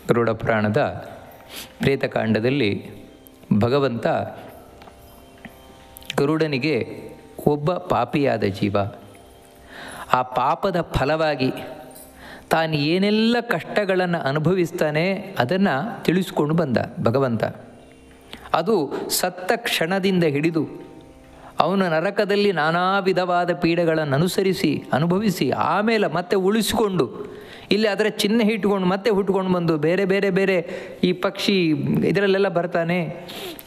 ಗರುಡ ಪುರಾಣದ ಪ್ರೇತಕಾಂಡದಲ್ಲಿ ಭಗವಂತ ಗರುಡನಿಗೆ ಒಬ್ಬ ಪಾಪಿಯಾದ ಜೀವ, ಆ ಪಾಪದ ಫಲವಾಗಿ ತಾನು ಏನೆಲ್ಲ ಕಷ್ಟಗಳನ್ನು ಅನುಭವಿಸ್ತಾನೆ ಅದನ್ನು ತಿಳಿಸ್ಕೊಂಡು ಬಂದ ಭಗವಂತ. ಅದು ಸತ್ತ ಕ್ಷಣದಿಂದ ಹಿಡಿದು ಅವನು ನರಕದಲ್ಲಿ ನಾನಾ ವಿಧವಾದ ಪೀಡೆಗಳನ್ನು ಅನುಭವಿಸಿ ಆಮೇಲೆ ಮತ್ತೆ ಉಳಿಸಿಕೊಂಡು ಇಲ್ಲಿ ಅದರ ಚಿಹ್ನೆ ಇಟ್ಕೊಂಡು ಮತ್ತೆ ಹುಟ್ಕೊಂಡು ಬಂದು ಬೇರೆ ಬೇರೆ ಬೇರೆ ಈ ಪಕ್ಷಿ ಇದರಲ್ಲೆಲ್ಲ ಬರ್ತಾನೆ,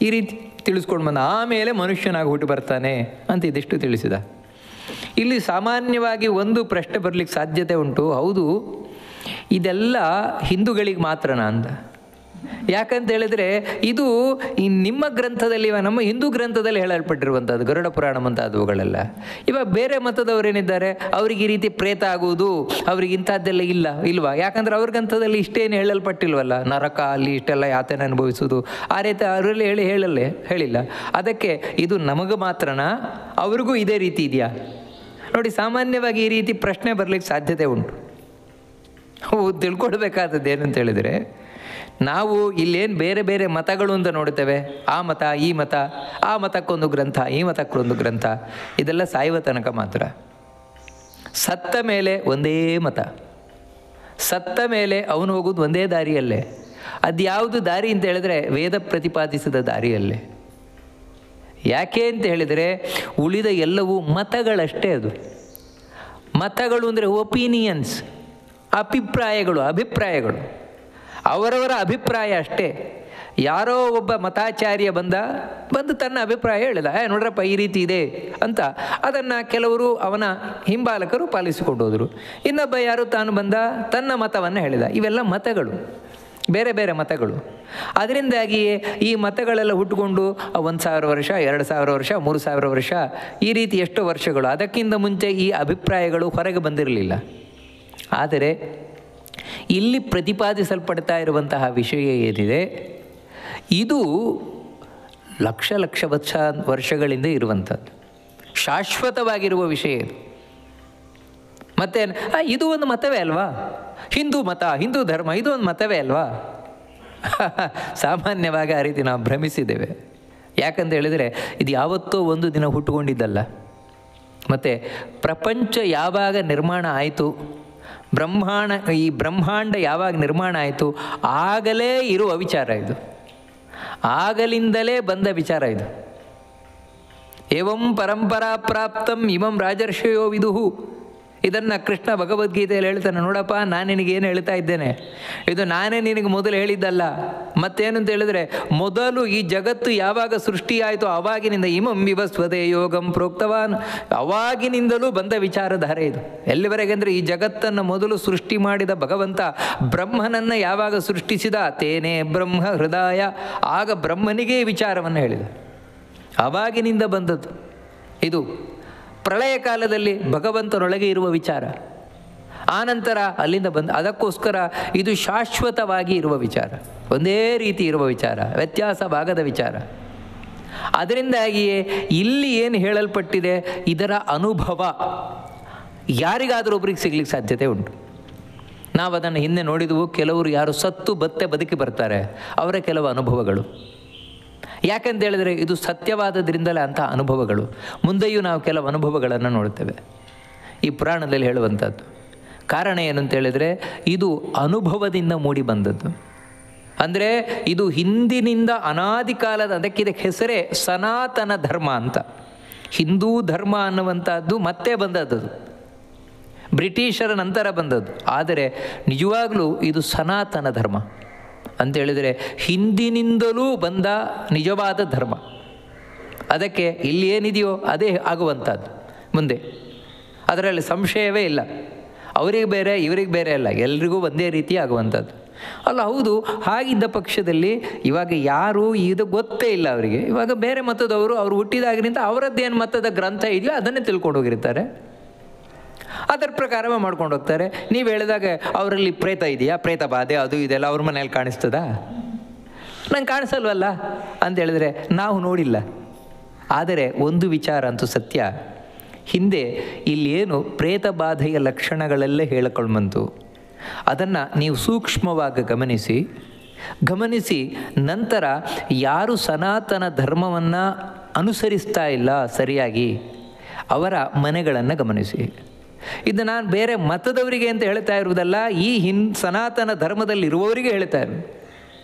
ಈ ರೀತಿ ತಿಳಿಸ್ಕೊಂಡು ಬಂದ ಆಮೇಲೆ ಮನುಷ್ಯನಾಗಿ ಹುಟ್ಟು ಬರ್ತಾನೆ ಅಂತ ಇದಿಷ್ಟು ತಿಳಿಸಿದ. ಇಲ್ಲಿ ಸಾಮಾನ್ಯವಾಗಿ ಒಂದು ಪ್ರಶ್ನೆ ಬರಲಿಕ್ಕೆ ಸಾಧ್ಯತೆ ಉಂಟು, ಹೌದು ಇದೆಲ್ಲ ಹಿಂದೂಗಳಿಗೆ ಮಾತ್ರನಾ ಅಂತ. ಯಾಕಂತ ಹೇಳಿದರೆ ಇದು ನಿಮ್ಮ ಗ್ರಂಥದಲ್ಲಿ, ನಮ್ಮ ಹಿಂದೂ ಗ್ರಂಥದಲ್ಲಿ ಹೇಳಲ್ಪಟ್ಟಿರುವಂಥದ್ದು ಗರುಡ ಪುರಾಣ ಮುಂತಾದವುಗಳೆಲ್ಲ. ಇವಾಗ ಬೇರೆ ಮತದವರೇನಿದ್ದಾರೆ ಅವರಿಗೆ ಈ ರೀತಿ ಪ್ರೇತ ಆಗುವುದು ಅವ್ರಿಗೆ ಇಂಥದ್ದೆಲ್ಲ ಇಲ್ವಾ? ಯಾಕಂದರೆ ಅವ್ರ ಗ್ರಂಥದಲ್ಲಿ ಇಷ್ಟೇನು ಹೇಳಲ್ಪಟ್ಟಿಲ್ವಲ್ಲ, ನರಕ ಅಲ್ಲಿ ಇಷ್ಟೆಲ್ಲ ಯಾತನೆ ಅನುಭವಿಸೋದು ಆ ರೀತಿ ಅವರಲ್ಲಿ ಹೇಳಿಲ್ಲ. ಅದಕ್ಕೆ ಇದು ನಮಗೆ ಮಾತ್ರನಾ, ಅವ್ರಿಗೂ ಇದೇ ರೀತಿ ಇದೆಯಾ? ನೋಡಿ, ಸಾಮಾನ್ಯವಾಗಿ ಈ ರೀತಿ ಪ್ರಶ್ನೆ ಬರಲಿಕ್ಕೆ ಸಾಧ್ಯತೆ ಉಂಟು. ತಿಳ್ಕೊಳ್ಬೇಕಾದದ್ದು ಏನಂತ ಹೇಳಿದರೆ, ನಾವು ಇಲ್ಲೇನು ಬೇರೆ ಬೇರೆ ಮತಗಳು ಅಂತ ನೋಡ್ತೇವೆ, ಆ ಮತ ಈ ಮತ, ಆ ಮತಕ್ಕೊಂದು ಗ್ರಂಥ ಈ ಮತಕ್ಕೊಂದು ಗ್ರಂಥ, ಇದೆಲ್ಲ ಸಾಯುವ ತನಕ ಮಾತ್ರ. ಸತ್ತ ಮೇಲೆ ಒಂದೇ ಮತ, ಸತ್ತ ಮೇಲೆ ಅವನು ಹೋಗೋದು ಒಂದೇ ದಾರಿಯಲ್ಲೇ. ಅದು ಯಾವುದು ದಾರಿ ಅಂತ ಹೇಳಿದ್ರೆ ವೇದ ಪ್ರತಿಪಾದಿಸಿದ ದಾರಿಯಲ್ಲೇ. ಯಾಕೆ ಅಂತ ಹೇಳಿದರೆ ಉಳಿದ ಎಲ್ಲವೂ ಮತಗಳಷ್ಟೇ. ಅದು ಮತಗಳು ಅಂದರೆ ಒಪಿನಿಯನ್ಸ್, ಅಭಿಪ್ರಾಯಗಳು ಅವರವರ ಅಭಿಪ್ರಾಯ ಅಷ್ಟೇ. ಯಾರೋ ಒಬ್ಬ ಮತಾಚಾರ್ಯ ಬಂದು ತನ್ನ ಅಭಿಪ್ರಾಯ ಹೇಳಿದ, ನೋಡ್ರಪ್ಪ ಈ ರೀತಿ ಇದೆ ಅಂತ. ಅದನ್ನು ಕೆಲವರು ಅವನ ಹಿಂಬಾಲಕರು ಪಾಲಿಸಿಕೊಂಡು ಹೋದರು. ಇನ್ನೊಬ್ಬ ಯಾರು ತಾನು ತನ್ನ ಮತವನ್ನು ಹೇಳಿದ. ಇವೆಲ್ಲ ಮತಗಳು, ಬೇರೆ ಬೇರೆ ಮತಗಳು. ಅದರಿಂದಾಗಿಯೇ ಈ ಮತಗಳೆಲ್ಲ ಹುಟ್ಟುಕೊಂಡು 1000 ವರ್ಷ, 2000 ವರ್ಷ, 3000 ವರ್ಷ, ಈ ರೀತಿ ಎಷ್ಟೋ ವರ್ಷಗಳು. ಅದಕ್ಕಿಂತ ಮುಂಚೆ ಈ ಅಭಿಪ್ರಾಯಗಳು ಹೊರಗೆ ಬಂದಿರಲಿಲ್ಲ. ಆದರೆ ಇಲ್ಲಿ ಪ್ರತಿಪಾದಿಸಲ್ಪಡ್ತಾ ಇರುವಂತಹ ವಿಷಯ ಏನಿದೆ, ಇದು ಲಕ್ಷ ವರ್ಷಗಳಿಂದ ಇರುವಂಥದ್ದು, ಶಾಶ್ವತವಾಗಿರುವ ವಿಷಯ ಇದು. ಮತ್ತೆ ಇದು ಒಂದು ಮತವೇ ಅಲ್ವಾ? ಹಿಂದೂ ಮತ, ಹಿಂದೂ ಧರ್ಮ ಇದು ಒಂದು ಮತವೇ ಅಲ್ವಾ? ಸಾಮಾನ್ಯವಾಗಿ ಆ ರೀತಿ ನಾವು ಭ್ರಮಿಸಿದ್ದೇವೆ. ಯಾಕಂತ ಹೇಳಿದರೆ ಇದು ಯಾವತ್ತೋ ಒಂದು ದಿನ ಹುಟ್ಟುಕೊಂಡಿದ್ದಲ್ಲ. ಮತ್ತು ಪ್ರಪಂಚ ಯಾವಾಗ ನಿರ್ಮಾಣ ಆಯಿತು, ಈ ಬ್ರಹ್ಮಾಂಡ ಯಾವಾಗ ನಿರ್ಮಾಣ ಆಯಿತು ಆಗಲೇ ಇರುವ ವಿಚಾರ ಇದು, ಆಗಲಿಂದಲೇ ಬಂದ ವಿಚಾರ ಇದು. ಏವಂ ಪರಂಪರಾ ಪ್ರಾಪ್ತಂ ಇಮಂ ರಾಜರ್ಷಯೋ ವಿದುಹು. ಇದನ್ನು ಕೃಷ್ಣ ಭಗವದ್ಗೀತೆಯಲ್ಲಿ ಹೇಳ್ತಾನೆ. ನೋಡಪ್ಪ, ನಾನು ನಿನಗೇನು ಹೇಳ್ತಾ ಇದ್ದೇನೆ, ಇದು ನಾನೇ ನಿನಗೆ ಮೊದಲು ಹೇಳಿದ್ದಲ್ಲ. ಮತ್ತೇನು ಅಂತ ಹೇಳಿದ್ರೆ, ಮೊದಲು ಈ ಜಗತ್ತು ಯಾವಾಗ ಸೃಷ್ಟಿಯಾಯಿತು ಆವಾಗಿನಿಂದ ಇಮಂ ವಿವಸ್ವತೆ ಯೋಗಂ ಪ್ರೋಕ್ತವಾನ್, ಅವಾಗಿನಿಂದಲೂ ಬಂದ ವಿಚಾರಧಾರೆ ಇದು. ಎಲ್ಲಿವರೆಗೆ ಅಂದರೆ, ಈ ಜಗತ್ತನ್ನು ಮೊದಲು ಸೃಷ್ಟಿ ಮಾಡಿದ ಭಗವಂತ ಬ್ರಹ್ಮನನ್ನು ಯಾವಾಗ ಸೃಷ್ಟಿಸಿದ, ತೇನೇ ಬ್ರಹ್ಮ ಹೃದಯ, ಆಗ ಬ್ರಹ್ಮನಿಗೆ ವಿಚಾರವನ್ನು ಹೇಳಿದ. ಆವಾಗಿನಿಂದ ಬಂದದ್ದು ಇದು. ಪ್ರಳಯ ಕಾಲದಲ್ಲಿ ಭಗವಂತನೊಳಗೆ ಇರುವ ವಿಚಾರ, ಆನಂತರ ಅಲ್ಲಿಂದ ಅದಕ್ಕೋಸ್ಕರ ಇದು ಶಾಶ್ವತವಾಗಿ ಇರುವ ವಿಚಾರ, ಒಂದೇ ರೀತಿ ಇರುವ ವಿಚಾರ, ವ್ಯತ್ಯಾಸವಾಗದ ವಿಚಾರ. ಅದರಿಂದಾಗಿಯೇ ಇಲ್ಲಿ ಏನು ಹೇಳಲ್ಪಟ್ಟಿದೆ ಇದರ ಅನುಭವ ಯಾರಿಗಾದರೂ ಒಬ್ರಿಗೆ ಸಿಗ್ಲಿಕ್ಕೆ ಸಾಧ್ಯತೆ ಉಂಟು. ನಾವು ಅದನ್ನು ಹಿಂದೆ ನೋಡಿದವು. ಕೆಲವರು ಯಾರು ಸತ್ತು ಬದುಕಿ ಬರ್ತಾರೆ, ಅವರ ಕೆಲವು ಅನುಭವಗಳು. ಯಾಕೆಂತ ಹೇಳಿದರೆ ಇದು ಸತ್ಯವಾದದ್ರಿಂದಲೇ ಅಂತಹ ಅನುಭವಗಳು. ಮುಂದೆಯೂ ನಾವು ಕೆಲವು ಅನುಭವಗಳನ್ನು ನೋಡ್ತೇವೆ ಈ ಪುರಾಣದಲ್ಲಿ ಹೇಳುವಂಥದ್ದು. ಕಾರಣ ಏನು ಅಂತ ಹೇಳಿದರೆ, ಇದು ಅನುಭವದಿಂದ ಮೂಡಿ ಬಂದದ್ದು. ಅಂದರೆ ಇದು ಹಿಂದಿನಿಂದ ಅನಾದಿ ಕಾಲದ, ಅದಕ್ಕೆ ಹೆಸರೇ ಸನಾತನ ಧರ್ಮ ಅಂತ. ಹಿಂದೂ ಧರ್ಮ ಅನ್ನುವಂಥದ್ದು ಮತ್ತೆ ಬಂದದ್ದು, ಬ್ರಿಟಿಷರ ನಂತರ ಬಂದದ್ದು. ಆದರೆ ನಿಜವಾಗಲೂ ಇದು ಸನಾತನ ಧರ್ಮ ಅಂತೇಳಿದರೆ ಹಿಂದಿನಿಂದಲೂ ಬಂದ ನಿಜವಾದ ಧರ್ಮ. ಅದಕ್ಕೆ ಇಲ್ಲಿ ಏನಿದೆಯೋ ಅದೇ ಆಗುವಂಥದ್ದು ಮುಂದೆ, ಅದರಲ್ಲಿ ಸಂಶಯವೇ ಇಲ್ಲ. ಅವರಿಗೆ ಬೇರೆ ಇವರಿಗೆ ಬೇರೆ ಅಲ್ಲ, ಎಲ್ರಿಗೂ ಒಂದೇ ರೀತಿ ಆಗುವಂಥದ್ದು ಅಲ್ಲ. ಹೌದು, ಹಾಗಿದ್ದ ಪಕ್ಷದಲ್ಲಿ ಇವಾಗ ಯಾರು ಇದು ಗೊತ್ತೇ ಇಲ್ಲ ಅವರಿಗೆ. ಇವಾಗ ಬೇರೆ ಮತದವರು ಅವರು ಹುಟ್ಟಿದಾಗಿನಿಂದ ಅವರದ್ದೇನು ಮತದ ಗ್ರಂಥ ಇದೆಯೋ ಅದನ್ನೇ ತಿಳ್ಕೊಂಡು ಹೋಗಿರ್ತಾರೆ, ಅದರ ಪ್ರಕಾರವೇ ಮಾಡ್ಕೊಂಡು ಹೋಗ್ತಾರೆ. ನೀವು ಹೇಳಿದಾಗ ಅವರಲ್ಲಿ ಪ್ರೇತ ಇದೆಯಾ, ಪ್ರೇತ ಬಾಧೆ ಅದು ಇದೆಲ್ಲ ಅವ್ರ ಮನೇಲಿ ಕಾಣಿಸ್ತದಾ? ನಂಗೆ ಕಾಣಿಸಲ್ವಲ್ಲ ಅಂತ ಹೇಳಿದ್ರೆ ನಾವು ನೋಡಿಲ್ಲ. ಆದರೆ ಒಂದು ವಿಚಾರ ಅಂತೂ ಸತ್ಯ, ಹಿಂದೆ ಇಲ್ಲೇನು ಪ್ರೇತ ಬಾಧೆಯ ಲಕ್ಷಣಗಳೆಲ್ಲ ಹೇಳಿಕೊಂಡು ಬಂತು. ಅದನ್ನು ನೀವು ಸೂಕ್ಷ್ಮವಾಗಿ ಗಮನಿಸಿ ನಂತರ ಯಾರು ಸನಾತನ ಧರ್ಮವನ್ನು ಅನುಸರಿಸ್ತಾ ಇಲ್ಲ ಸರಿಯಾಗಿ ಅವರ ಮನೆಗಳನ್ನು ಗಮನಿಸಿ. ಇದು ನಾನು ಬೇರೆ ಮತದವರಿಗೆ ಅಂತ ಹೇಳ್ತಾ ಇರುವುದಲ್ಲ, ಈ ಸನಾತನ ಧರ್ಮದಲ್ಲಿರುವವರಿಗೆ ಹೇಳ್ತಾ ಇರೋದು.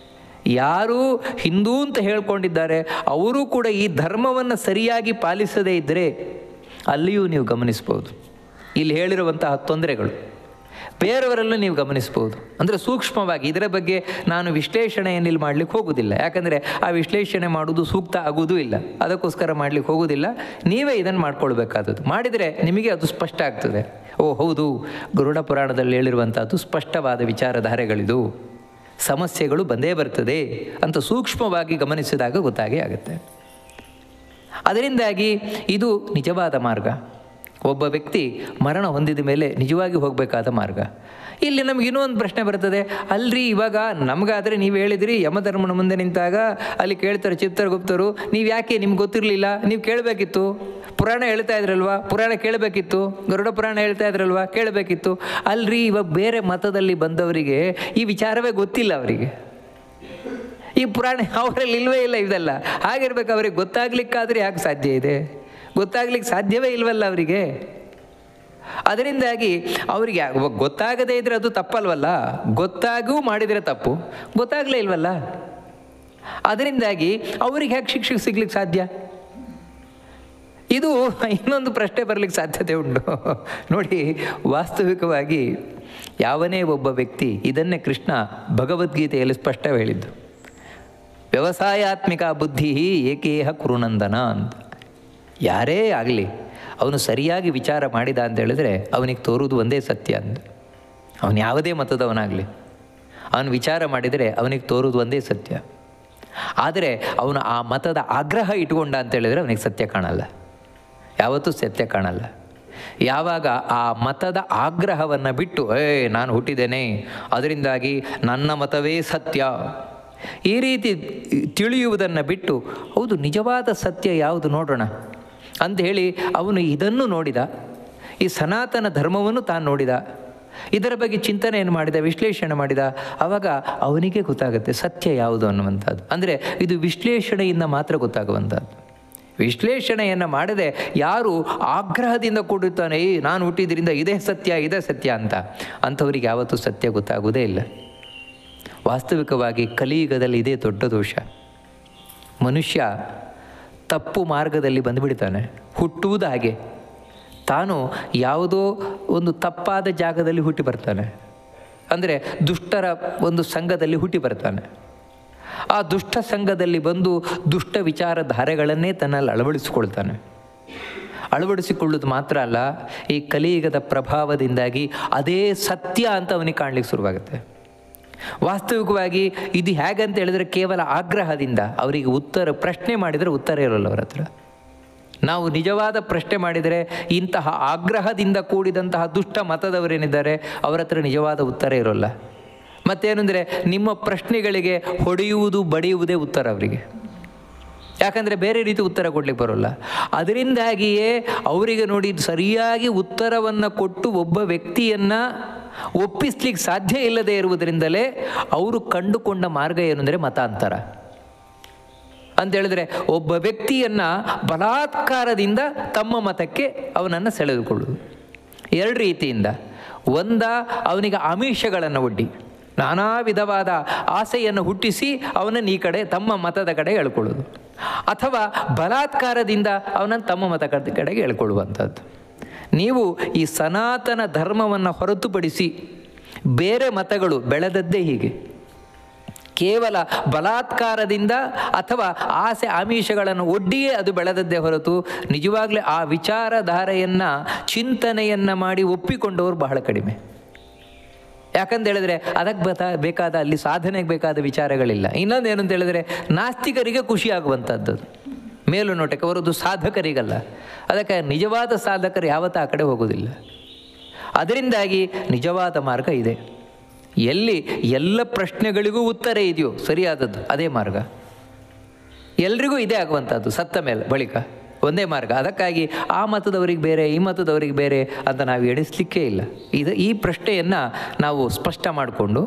ಯಾರು ಹಿಂದೂ ಅಂತ ಹೇಳ್ಕೊಂಡಿದ್ದಾರೆ ಅವರು ಕೂಡ ಈ ಧರ್ಮವನ್ನು ಸರಿಯಾಗಿ ಪಾಲಿಸದೇ ಇದ್ದರೆ ಅಲ್ಲಿಯೂ ನೀವು ಗಮನಿಸ್ಬೋದು ಇಲ್ಲಿ ಹೇಳಿರುವಂತಹ ತೊಂದರೆಗಳು. ಬೇರೆಯವರಲ್ಲೂ ನೀವು ಗಮನಿಸ್ಬೋದು. ಅಂದರೆ ಸೂಕ್ಷ್ಮವಾಗಿ ಇದರ ಬಗ್ಗೆ ನಾನು ವಿಶ್ಲೇಷಣೆಯನ್ನು ಇಲ್ಲಿ ಮಾಡಲಿಕ್ಕೆ ಹೋಗೋದಿಲ್ಲ, ಯಾಕಂದರೆ ಆ ವಿಶ್ಲೇಷಣೆ ಮಾಡೋದು ಸೂಕ್ತ ಆಗೋದೂ ಇಲ್ಲ, ಅದಕ್ಕೋಸ್ಕರ ಮಾಡಲಿಕ್ಕೆ ಹೋಗೋದಿಲ್ಲ. ನೀವೇ ಇದನ್ನು ಮಾಡ್ಕೊಳ್ಬೇಕಾದದ್ದು. ಮಾಡಿದರೆ ನಿಮಗೆ ಅದು ಸ್ಪಷ್ಟ ಆಗ್ತದೆ. ಓ ಹೌದು, ಗರುಡ ಪುರಾಣದಲ್ಲಿ ಹೇಳಿರುವಂಥದ್ದು ಸ್ಪಷ್ಟವಾದ ವಿಚಾರಧಾರೆಗಳಿದು, ಸಮಸ್ಯೆಗಳು ಬಂದೇ ಬರ್ತದೆ ಅಂತ ಸೂಕ್ಷ್ಮವಾಗಿ ಗಮನಿಸಿದಾಗ ಗೊತ್ತಾಗೇ ಆಗುತ್ತೆ. ಅದರಿಂದಾಗಿ ಇದು ನಿಜವಾದ ಮಾರ್ಗ. ಒಬ್ಬ ವ್ಯಕ್ತಿ ಮರಣ ಹೊಂದಿದ ಮೇಲೆ ನಿಜವಾಗಿ ಹೋಗಬೇಕಾದ ಮಾರ್ಗ. ಇಲ್ಲಿ ನಮ್ಗೆ ಇನ್ನೊಂದು ಪ್ರಶ್ನೆ ಬರ್ತದೆ, ಅಲ್ರಿ ಇವಾಗ ನಮಗಾದರೆ ನೀವು ಹೇಳಿದಿರಿ ಯಮಧರ್ಮನ ಮುಂದೆ ನಿಂತಾಗ ಅಲ್ಲಿ ಕೇಳ್ತಾರೆ ಚಿತ್ರಗುಪ್ತರು, ನೀವು ಯಾಕೆ ನಿಮ್ಗೆ ಗೊತ್ತಿರಲಿಲ್ಲ, ನೀವು ಕೇಳಬೇಕಿತ್ತು, ಪುರಾಣ ಹೇಳ್ತಾ ಇದ್ರಲ್ವಾ, ಪುರಾಣ ಕೇಳಬೇಕಿತ್ತು, ಗರುಡ ಪುರಾಣ ಹೇಳ್ತಾ ಇದ್ರಲ್ವಾ, ಕೇಳಬೇಕಿತ್ತು. ಅಲ್ರಿ ಇವಾಗ ಬೇರೆ ಮತದಲ್ಲಿ ಬಂದವರಿಗೆ ಈ ವಿಚಾರವೇ ಗೊತ್ತಿಲ್ಲ, ಅವರಿಗೆ ಈ ಪುರಾಣ ಅವರಲ್ಲಿ ಇಲ್ವೇ ಇಲ್ಲ. ಇದೆಲ್ಲ ಹಾಗಿರ್ಬೇಕು, ಅವ್ರಿಗೆ ಗೊತ್ತಾಗ್ಲಿಕ್ಕಾದರೆ ಯಾಕೆ ಸಾಧ್ಯ ಇದೆ? ಗೊತ್ತಾಗ್ಲಿಕ್ಕೆ ಸಾಧ್ಯವೇ ಇಲ್ವಲ್ಲ ಅವರಿಗೆ. ಅದರಿಂದಾಗಿ ಅವರಿಗೆ ಗೊತ್ತಾಗದೇ ಇದ್ದರೆ ಅದು ತಪ್ಪಲ್ವಲ್ಲ, ಗೊತ್ತಾಗೂ ಮಾಡಿದರೆ ತಪ್ಪು, ಗೊತ್ತಾಗಲೇ ಇಲ್ವಲ್ಲ. ಅದರಿಂದಾಗಿ ಅವರಿಗೆ ಹೇಗೆ ಶಿಕ್ಷೆ ಸಿಗ್ಲಿಕ್ಕೆ ಸಾಧ್ಯ? ಇದು ಇನ್ನೊಂದು ಪ್ರಶ್ನೆ ಬರಲಿಕ್ಕೆ ಸಾಧ್ಯತೆ ಉಂಟು. ನೋಡಿ, ವಾಸ್ತವಿಕವಾಗಿ ಯಾವನೇ ಒಬ್ಬ ವ್ಯಕ್ತಿ, ಇದನ್ನೇ ಕೃಷ್ಣ ಭಗವದ್ಗೀತೆಯಲ್ಲಿ ಸ್ಪಷ್ಟ ಹೇಳಿದ್ದು, ವ್ಯವಸಾಯಾತ್ಮಿಕ ಬುದ್ಧಿ ಏಕೇಹ ಕುರುನಂದನ ಅಂತ. ಯಾರೇ ಆಗಲಿ ಅವನು ಸರಿಯಾಗಿ ವಿಚಾರ ಮಾಡಿದ ಅಂತ ಹೇಳಿದ್ರೆ ಅವನಿಗೆ ತೋರುವುದು ಒಂದೇ ಸತ್ಯ ಅಂತ. ಅವನು ಯಾವುದೇ ಮತದವನಾಗಲಿ ಅವನು ವಿಚಾರ ಮಾಡಿದರೆ ಅವನಿಗೆ ತೋರುವುದು ಒಂದೇ ಸತ್ಯ. ಆದರೆ ಅವನು ಆ ಮತದ ಆಗ್ರಹ ಇಟ್ಕೊಂಡ ಅಂತ ಹೇಳಿದರೆ ಅವನಿಗೆ ಸತ್ಯ ಕಾಣಲ್ಲ, ಯಾವತ್ತೂ ಸತ್ಯ ಕಾಣಲ್ಲ. ಯಾವಾಗ ಆ ಮತದ ಆಗ್ರಹವನ್ನು ಬಿಟ್ಟು ನಾನು ಹುಟ್ಟಿದ್ದೇನೆ ಅದರಿಂದಾಗಿ ನನ್ನ ಮತವೇ ಸತ್ಯ ಈ ರೀತಿ ತಿಳಿಯುವುದನ್ನು ಬಿಟ್ಟು ಹೌದು ನಿಜವಾದ ಸತ್ಯ ಯಾವುದು ನೋಡೋಣ ಅಂಥೇಳಿ ಅವನು ಇದನ್ನು ನೋಡಿದ, ಈ ಸನಾತನ ಧರ್ಮವನ್ನು ತಾನು ನೋಡಿದ, ಇದರ ಬಗ್ಗೆ ಚಿಂತನೆಯನ್ನು ಮಾಡಿದ, ವಿಶ್ಲೇಷಣೆ ಮಾಡಿದ, ಆವಾಗ ಅವನಿಗೆ ಗೊತ್ತಾಗುತ್ತೆ ಸತ್ಯ ಯಾವುದು ಅನ್ನುವಂಥದ್ದು. ಅಂದರೆ ಇದು ವಿಶ್ಲೇಷಣೆಯಿಂದ ಮಾತ್ರ ಗೊತ್ತಾಗುವಂಥದ್ದು. ವಿಶ್ಲೇಷಣೆಯನ್ನು ಮಾಡದೆ ಯಾರು ಆಗ್ರಹದಿಂದ ಕೂಡುತ್ತಾನೆ, ನಾನು ಹುಟ್ಟಿದ್ರಿಂದ ಇದೇ ಸತ್ಯ ಅಂತ, ಅಂಥವರಿಗೆ ಯಾವತ್ತೂ ಸತ್ಯ ಗೊತ್ತಾಗುವುದೇ ಇಲ್ಲ. ವಾಸ್ತವಿಕವಾಗಿ ಕಲಿಯುಗದಲ್ಲಿ ಇದೇ ದೊಡ್ಡ ದೋಷ. ಮನುಷ್ಯ ತಪ್ಪು ಮಾರ್ಗದಲ್ಲಿ ಬಂದುಬಿಡ್ತಾನೆ. ಹುಟ್ಟುವುದು ಹಾಗೆ, ತಾನು ಯಾವುದೋ ಒಂದು ತಪ್ಪಾದ ಜಾಗದಲ್ಲಿ ಹುಟ್ಟಿ ಬರ್ತಾನೆ. ಅಂದರೆ ದುಷ್ಟರ ಒಂದು ಸಂಘದಲ್ಲಿ ಹುಟ್ಟಿ ಬರ್ತಾನೆ. ಆ ದುಷ್ಟ ಸಂಘದಲ್ಲಿ ಬಂದು ದುಷ್ಟ ವಿಚಾರಧಾರೆಗಳನ್ನೇ ತನ್ನಲ್ಲಿ ಅಳವಡಿಸಿಕೊಳ್ಳೋದು ಮಾತ್ರ ಅಲ್ಲ, ಈ ಕಲಿಯುಗದ ಪ್ರಭಾವದಿಂದಾಗಿ ಅದೇ ಸತ್ಯ ಅಂತ ಅವನಿಗೆ ಕಾಣಲಿಕ್ಕೆ ಶುರುವಾಗುತ್ತೆ. ವಾಸ್ತವಿಕವಾಗಿ ಇದು ಹೇಗಂತ ಹೇಳಿದರೆ ಕೇವಲ ಆಗ್ರಹದಿಂದ ಅವರಿಗೆ ಪ್ರಶ್ನೆ ಮಾಡಿದರೆ ಉತ್ತರ ಇರೋಲ್ಲ ಅವರ ಹತ್ರ. ನಾವು ನಿಜವಾದ ಪ್ರಶ್ನೆ ಮಾಡಿದರೆ ಇಂತಹ ಆಗ್ರಹದಿಂದ ಕೂಡಿದಂತಹ ದುಷ್ಟ ಮತದವರೇನಿದ್ದಾರೆ ಅವರ ಹತ್ರ ನಿಜವಾದ ಉತ್ತರ ಇರೋಲ್ಲ. ಮತ್ತೇನೆಂದರೆ ನಿಮ್ಮ ಪ್ರಶ್ನೆಗಳಿಗೆ ಹೊಡೆಯುವುದು ಬಡಿಯುವುದೇ ಉತ್ತರ ಅವರಿಗೆ, ಯಾಕಂದರೆ ಬೇರೆ ರೀತಿ ಉತ್ತರ ಕೊಡಲಿಕ್ಕೆ ಬರೋಲ್ಲ. ಅದರಿಂದಾಗಿಯೇ ಅವರಿಗೆ ನೋಡಿ ಸರಿಯಾಗಿ ಉತ್ತರವನ್ನು ಕೊಟ್ಟು ಒಬ್ಬ ವ್ಯಕ್ತಿಯನ್ನು ಒಪ್ಪಿಸ್ಲಿಕ್ಕೆ ಸಾಧ್ಯ ಇಲ್ಲದೆ ಇರುವುದರಿಂದಲೇ ಅವರು ಕಂಡುಕೊಂಡ ಮಾರ್ಗ ಏನು ಅಂದರೆ ಮತಾಂತರ ಅಂತ ಹೇಳಿದ್ರೆ ಒಬ್ಬ ವ್ಯಕ್ತಿಯನ್ನು ಬಲಾತ್ಕಾರದಿಂದ ತಮ್ಮ ಮತಕ್ಕೆ ಅವನನ್ನು ಸೆಳೆದುಕೊಳ್ಳುವುದು. ಎರಡು ರೀತಿಯಿಂದ, ಅವನಿಗೆ ಆಮಿಷಗಳನ್ನು ಒಡ್ಡಿ ನಾನಾ ವಿಧವಾದ ಆಸೆಯನ್ನು ಹುಟ್ಟಿಸಿ ಅವನನ್ನು ಈ ಕಡೆ ತಮ್ಮ ಮತದ ಕಡೆ ಎಳ್ಕೊಳ್ಳೋದು, ಅಥವಾ ಬಲಾತ್ಕಾರದಿಂದ ಅವನನ್ನು ತಮ್ಮ ಮತದ ಕಡೆಗೆ ಎಳ್ಕೊಳ್ಳುವಂಥದ್ದು. ನೀವು ಈ ಸನಾತನ ಧರ್ಮವನ್ನು ಹೊರತುಪಡಿಸಿ ಬೇರೆ ಮತಗಳು ಬೆಳೆದದ್ದೇ ಹೀಗೆ, ಕೇವಲ ಬಲಾತ್ಕಾರದಿಂದ ಅಥವಾ ಆಸೆ ಆಮಿಷಗಳನ್ನು ಒಡ್ಡಿಯೇ ಅದು ಬೆಳೆದದ್ದೇ ಹೊರತು ನಿಜವಾಗಲೇ ಆ ವಿಚಾರಧಾರೆಯನ್ನು ಚಿಂತನೆಯನ್ನು ಮಾಡಿ ಒಪ್ಪಿಕೊಂಡವರು ಬಹಳ ಕಡಿಮೆ. ಯಾಕಂತ ಹೇಳಿದ್ರೆ ಅದಕ್ಕೆ ಬೇಕಾದ ಅಲ್ಲಿ ಸಾಧನೆಗೆ ಬೇಕಾದ ವಿಚಾರಗಳಿಲ್ಲ. ಇನ್ನೊಂದೇನು ಅಂತ ಹೇಳಿದ್ರೆ ನಾಸ್ತಿಕರಿಗೆ ಖುಷಿಯಾಗುವಂಥದ್ದು ಮೇಲುನೋಟಕ್ಕೆ, ಅವರದ್ದು ಸಾಧಕರಿಗಲ್ಲ. ಅದಕ್ಕೆ ನಿಜವಾದ ಸಾಧಕರು ಯಾವತ್ತೂ ಆ ಕಡೆ ಹೋಗೋದಿಲ್ಲ. ಅದರಿಂದಾಗಿ ನಿಜವಾದ ಮಾರ್ಗ ಇದೆ. ಎಲ್ಲಿ ಎಲ್ಲ ಪ್ರಶ್ನೆಗಳಿಗೂ ಉತ್ತರ ಇದೆಯೋ ಸರಿಯಾದದ್ದು ಅದೇ ಮಾರ್ಗ. ಎಲ್ರಿಗೂ ಇದೇ ಆಗುವಂಥದ್ದು ಸತ್ತ ಮೇಲೆ ಬಳಿಕ ಒಂದೇ ಮಾರ್ಗ. ಅದಕ್ಕಾಗಿ ಆ ಮತದವರಿಗೆ ಬೇರೆ, ಈ ಮತದವರಿಗೆ ಬೇರೆ ಅಂತ ನಾವು ಎಣಿಸಲಿಕ್ಕೇ ಇಲ್ಲ. ಈ ಪ್ರಶ್ನೆಯನ್ನು ನಾವು ಸ್ಪಷ್ಟ ಮಾಡಿಕೊಂಡು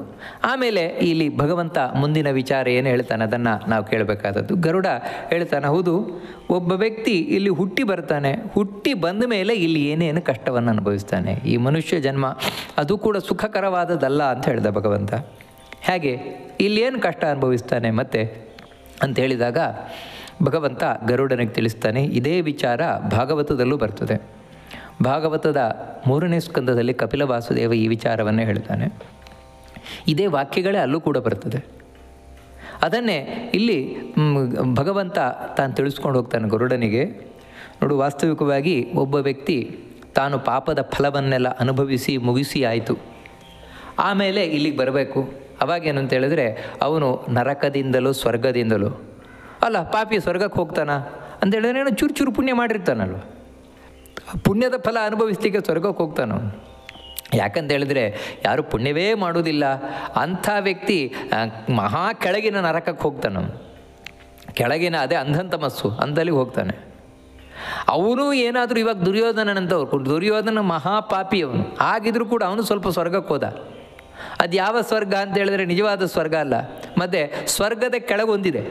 ಆಮೇಲೆ ಇಲ್ಲಿ ಭಗವಂತ ಮುಂದಿನ ವಿಚಾರ ಏನು ಹೇಳ್ತಾನೆ ಅದನ್ನು ನಾವು ಕೇಳಬೇಕಾದದ್ದು. ಗರುಡ ಹೇಳ್ತಾನೆ, ಹೌದು, ಒಬ್ಬ ವ್ಯಕ್ತಿ ಇಲ್ಲಿ ಹುಟ್ಟಿ ಬರ್ತಾನೆ, ಹುಟ್ಟಿ ಬಂದ ಮೇಲೆ ಇಲ್ಲಿ ಏನೇನು ಕಷ್ಟವನ್ನು ಅನುಭವಿಸ್ತಾನೆ. ಈ ಮನುಷ್ಯ ಜನ್ಮ ಅದು ಕೂಡ ಸುಖಕರವಾದದ್ದಲ್ಲ ಅಂತ ಹೇಳಿದ ಭಗವಂತ. ಹೇಗೆ ಇಲ್ಲಿ ಏನು ಕಷ್ಟ ಅನುಭವಿಸ್ತಾನೆ ಮತ್ತೆ ಅಂತ ಹೇಳಿದಾಗ ಭಗವಂತ ಗರುಡನಿಗೆ ತಿಳಿಸ್ತಾನೆ. ಇದೇ ವಿಚಾರ ಭಾಗವತದಲ್ಲೂ ಬರ್ತದೆ. ಭಾಗವತದ 3ನೇ ಸ್ಕಂದದಲ್ಲಿ ಕಪಿಲ ವಾಸುದೇವ ಈ ವಿಚಾರವನ್ನೇ ಹೇಳ್ತಾನೆ. ಇದೇ ವಾಕ್ಯಗಳೇ ಅಲ್ಲೂ ಕೂಡ ಬರ್ತದೆ. ಅದನ್ನೇ ಇಲ್ಲಿ ಭಗವಂತ ತಾನು ತಿಳಿಸ್ಕೊಂಡು ಹೋಗ್ತಾನೆ ಗರುಡನಿಗೆ. ನೋಡು, ವಾಸ್ತವಿಕವಾಗಿ ಒಬ್ಬ ವ್ಯಕ್ತಿ ತಾನು ಪಾಪದ ಫಲವನ್ನೆಲ್ಲ ಅನುಭವಿಸಿ ಮುಗಿಸಿ ಆಯಿತು, ಆಮೇಲೆ ಇಲ್ಲಿಗೆ ಬರಬೇಕು. ಅವಾಗೇನು ಅಂತ ಹೇಳಿದ್ರೆ ಅವನು ನರಕದಿಂದಲೂ ಸ್ವರ್ಗದಿಂದಲೂ, ಅಲ್ಲ ಪಾಪಿ ಸ್ವರ್ಗಕ್ಕೆ ಹೋಗ್ತಾನ ಅಂತ ಹೇಳಿದ್ರೆ ಏನೋ ಚೂರು ಚೂರು ಪುಣ್ಯ ಮಾಡಿರ್ತಾನಲ್ವ, ಪುಣ್ಯದ ಫಲ ಅನುಭವಿಸ್ಲಿಕ್ಕೆ ಸ್ವರ್ಗಕ್ಕೆ ಹೋಗ್ತಾನ. ಯಾಕಂತ ಹೇಳಿದ್ರೆ ಯಾರು ಪುಣ್ಯವೇ ಮಾಡೋದಿಲ್ಲ ಅಂಥ ವ್ಯಕ್ತಿ ಮಹಾ ಕೆಳಗಿನ ನರಕಕ್ಕೆ ಹೋಗ್ತಾನ. ಕೆಳಗಿನ ಅದೇ ಅಂಧಂತಮಸ್ಸು ಅಂದಲ್ಲಿ ಹೋಗ್ತಾನೆ. ಅವನು ಏನಾದರೂ ಇವಾಗ ದುರ್ಯೋಧನ ಮಹಾಪಾಪಿ ಅವನು, ಆಗಿದ್ರೂ ಕೂಡ ಅವನು ಸ್ವಲ್ಪ ಸ್ವರ್ಗಕ್ಕೆ ಹೋದ. ಅದು ಯಾವ ಸ್ವರ್ಗ ಅಂತ ಹೇಳಿದ್ರೆ ನಿಜವಾದ ಸ್ವರ್ಗ ಅಲ್ಲ, ಮತ್ತು ಸ್ವರ್ಗದ ಕೆಳಗೊಂದಿದೆ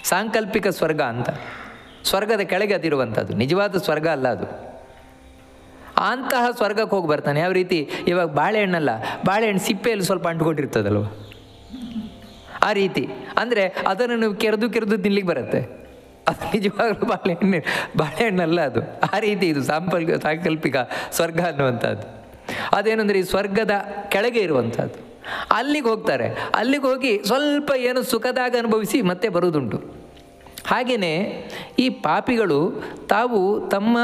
ಸಾಂಕಲ್ಪಿಕ ಸ್ವರ್ಗ ಅಂತ. ಸ್ವರ್ಗದ ಕೆಳಗೆ ಅದಿರುವಂಥದ್ದು, ನಿಜವಾದ ಸ್ವರ್ಗ ಅಲ್ಲ ಅದು. ಅಂತಹ ಸ್ವರ್ಗಕ್ಕೆ ಹೋಗಿ ಬರ್ತಾನೆ. ಯಾವ ರೀತಿ, ಇವಾಗ ಬಾಳೆಹಣ್ಣಲ್ಲ, ಬಾಳೆಹಣ್ಣು ಸಿಪ್ಪೆಯಲ್ಲಿ ಸ್ವಲ್ಪ ಅಂಟ್ಕೊಂಡಿರ್ತದಲ್ವ, ಆ ರೀತಿ. ಅಂದರೆ ಅದನ್ನು ನೀವು ಕೆರೆದು ತಿನ್ಲಿಕ್ಕೆ ಬರುತ್ತೆ, ಅದು ನಿಜವಾಗ್ಲೂ ಬಾಳೆಹಣ್ಣಲ್ಲ ಅದು. ಆ ರೀತಿ ಇದು ಸಾಂಕಲ್ಪಿಕ ಸ್ವರ್ಗ ಅನ್ನುವಂಥದ್ದು. ಅದೇನೆಂದರೆ ಈ ಸ್ವರ್ಗದ ಕೆಳಗೆ ಇರುವಂಥದ್ದು. ಅಲ್ಲಿಗೆ ಹೋಗ್ತಾರೆ. ಅಲ್ಲಿಗೆ ಹೋಗಿ ಸ್ವಲ್ಪ ಏನು ಸುಖದಾಗ ಅನುಭವಿಸಿ ಮತ್ತೆ ಬರೋದುಂಟು. ಹಾಗೆಯೇ ಈ ಪಾಪಿಗಳು ತಾವು ತಮ್ಮ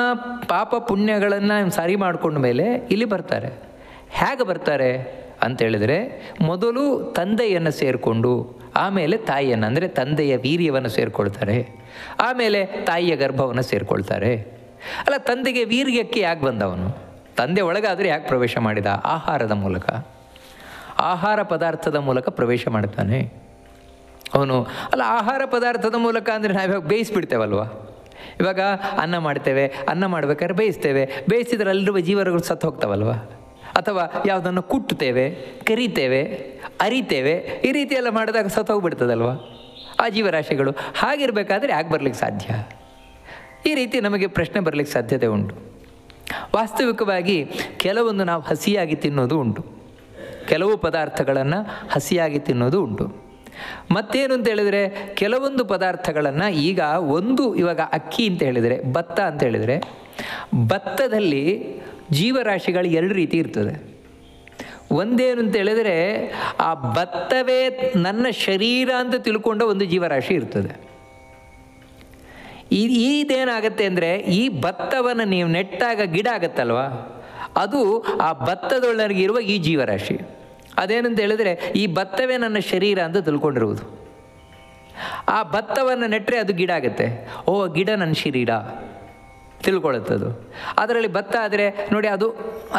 ಪಾಪ ಪುಣ್ಯಗಳನ್ನು ಸರಿ ಮಾಡಿಕೊಂಡ ಮೇಲೆ ಇಲ್ಲಿ ಬರ್ತಾರೆ. ಹೇಗೆ ಬರ್ತಾರೆ ಅಂತೇಳಿದರೆ, ಮೊದಲು ತಂದೆಯನ್ನು ಸೇರಿಕೊಂಡು ಆಮೇಲೆ ತಾಯಿಯನ್ನು, ಅಂದರೆ ತಂದೆಯ ವೀರ್ಯವನ್ನು ಸೇರಿಕೊಳ್ತಾರೆ, ಆಮೇಲೆ ತಾಯಿಯ ಗರ್ಭವನ್ನು ಸೇರಿಕೊಳ್ತಾರೆ. ಅಲ್ಲ, ತಂದೆಗೆ ವೀರ್ಯಕ್ಕೆ ಯಾಕೆ ಬಂದವನು? ತಂದೆ ಒಳಗಾದರೆ ಯಾಕೆ ಪ್ರವೇಶ ಮಾಡಿದ? ಆಹಾರದ ಮೂಲಕ, ಆಹಾರ ಪದಾರ್ಥದ ಮೂಲಕ ಪ್ರವೇಶ ಮಾಡ್ತಾನೆ ಅವನು. ಅಲ್ಲ, ಆಹಾರ ಪದಾರ್ಥದ ಮೂಲಕ ಅಂದರೆ ನಾವಿವಾಗ ಬೇಯಿಸ್ಬಿಡ್ತೇವಲ್ವ. ಇವಾಗ ಅನ್ನ ಮಾಡ್ತೇವೆ, ಅನ್ನ ಮಾಡ್ಬೇಕಾದ್ರೆ ಬೇಯಿಸಿದ್ರೆ ಅಲ್ಲಿರುವ ಜೀವಗಳು ಸತ್ತು ಹೋಗ್ತಾವಲ್ವ. ಅಥವಾ ಯಾವುದನ್ನು ಕುಟ್ಟುತ್ತೇವೆ, ಕರಿತೇವೆ, ಅರಿತೇವೆ, ಈ ರೀತಿ ಎಲ್ಲ ಮಾಡಿದಾಗ ಸತ್ತು ಹೋಗ್ಬಿಡ್ತದಲ್ವ ಆ ಜೀವರಾಶಿಗಳು. ಹಾಗಿರಬೇಕಾದ್ರೆ ಯಾಕೆ ಬರಲಿಕ್ಕೆ ಸಾಧ್ಯ? ಈ ರೀತಿ ನಮಗೆ ಪ್ರಶ್ನೆ ಬರಲಿಕ್ಕೆ ಸಾಧ್ಯತೆ ಉಂಟು. ವಾಸ್ತವಿಕವಾಗಿ ಕೆಲವೊಂದು ನಾವು ಹಸಿಯಾಗಿ ತಿನ್ನೋದು ಉಂಟು, ಕೆಲವು ಪದಾರ್ಥಗಳನ್ನು ಹಸಿಯಾಗಿ ತಿನ್ನೋದು ಉಂಟು. ಮತ್ತೇನು ಅಂತ ಹೇಳಿದರೆ, ಕೆಲವೊಂದು ಪದಾರ್ಥಗಳನ್ನು ಇವಾಗ ಅಕ್ಕಿ ಅಂತ ಹೇಳಿದರೆ, ಭತ್ತ ಅಂತ ಹೇಳಿದರೆ, ಭತ್ತದಲ್ಲಿ ಜೀವರಾಶಿಗಳು 2 ರೀತಿ ಇರ್ತದೆ. ಒಂದೇನು ಅಂತ ಹೇಳಿದರೆ, ಆ ಭತ್ತವೇ ನನ್ನ ಶರೀರ ಅಂತ ತಿಳ್ಕೊಂಡ ಒಂದು ಜೀವರಾಶಿ ಇರ್ತದೆ. ಇದೇನಾಗುತ್ತೆ ಅಂದರೆ, ಈ ಭತ್ತವನ್ನು ನೀವು ನೆಟ್ಟಾಗ ಗಿಡ ಆಗುತ್ತಲ್ವ, ಅದು ಆ ಭತ್ತದೊಳಗಿರುವ ಈ ಜೀವರಾಶಿ. ಅದೇನಂತ ಹೇಳಿದರೆ, ಈ ಭತ್ತವೇ ನನ್ನ ಶರೀರ ಅಂತ ತಿಳ್ಕೊಂಡಿರುವುದು. ಆ ಭತ್ತವನ್ನು ನೆಟ್ಟರೆ ಅದು ಗಿಡ ಆಗುತ್ತೆ. ಓ, ಗಿಡ ನನ್ನ ಶರೀರ ತಿಳ್ಕೊಳ್ಳುತ್ತದು. ಅದರಲ್ಲಿ ಭತ್ತ ಆದರೆ ನೋಡಿ, ಅದು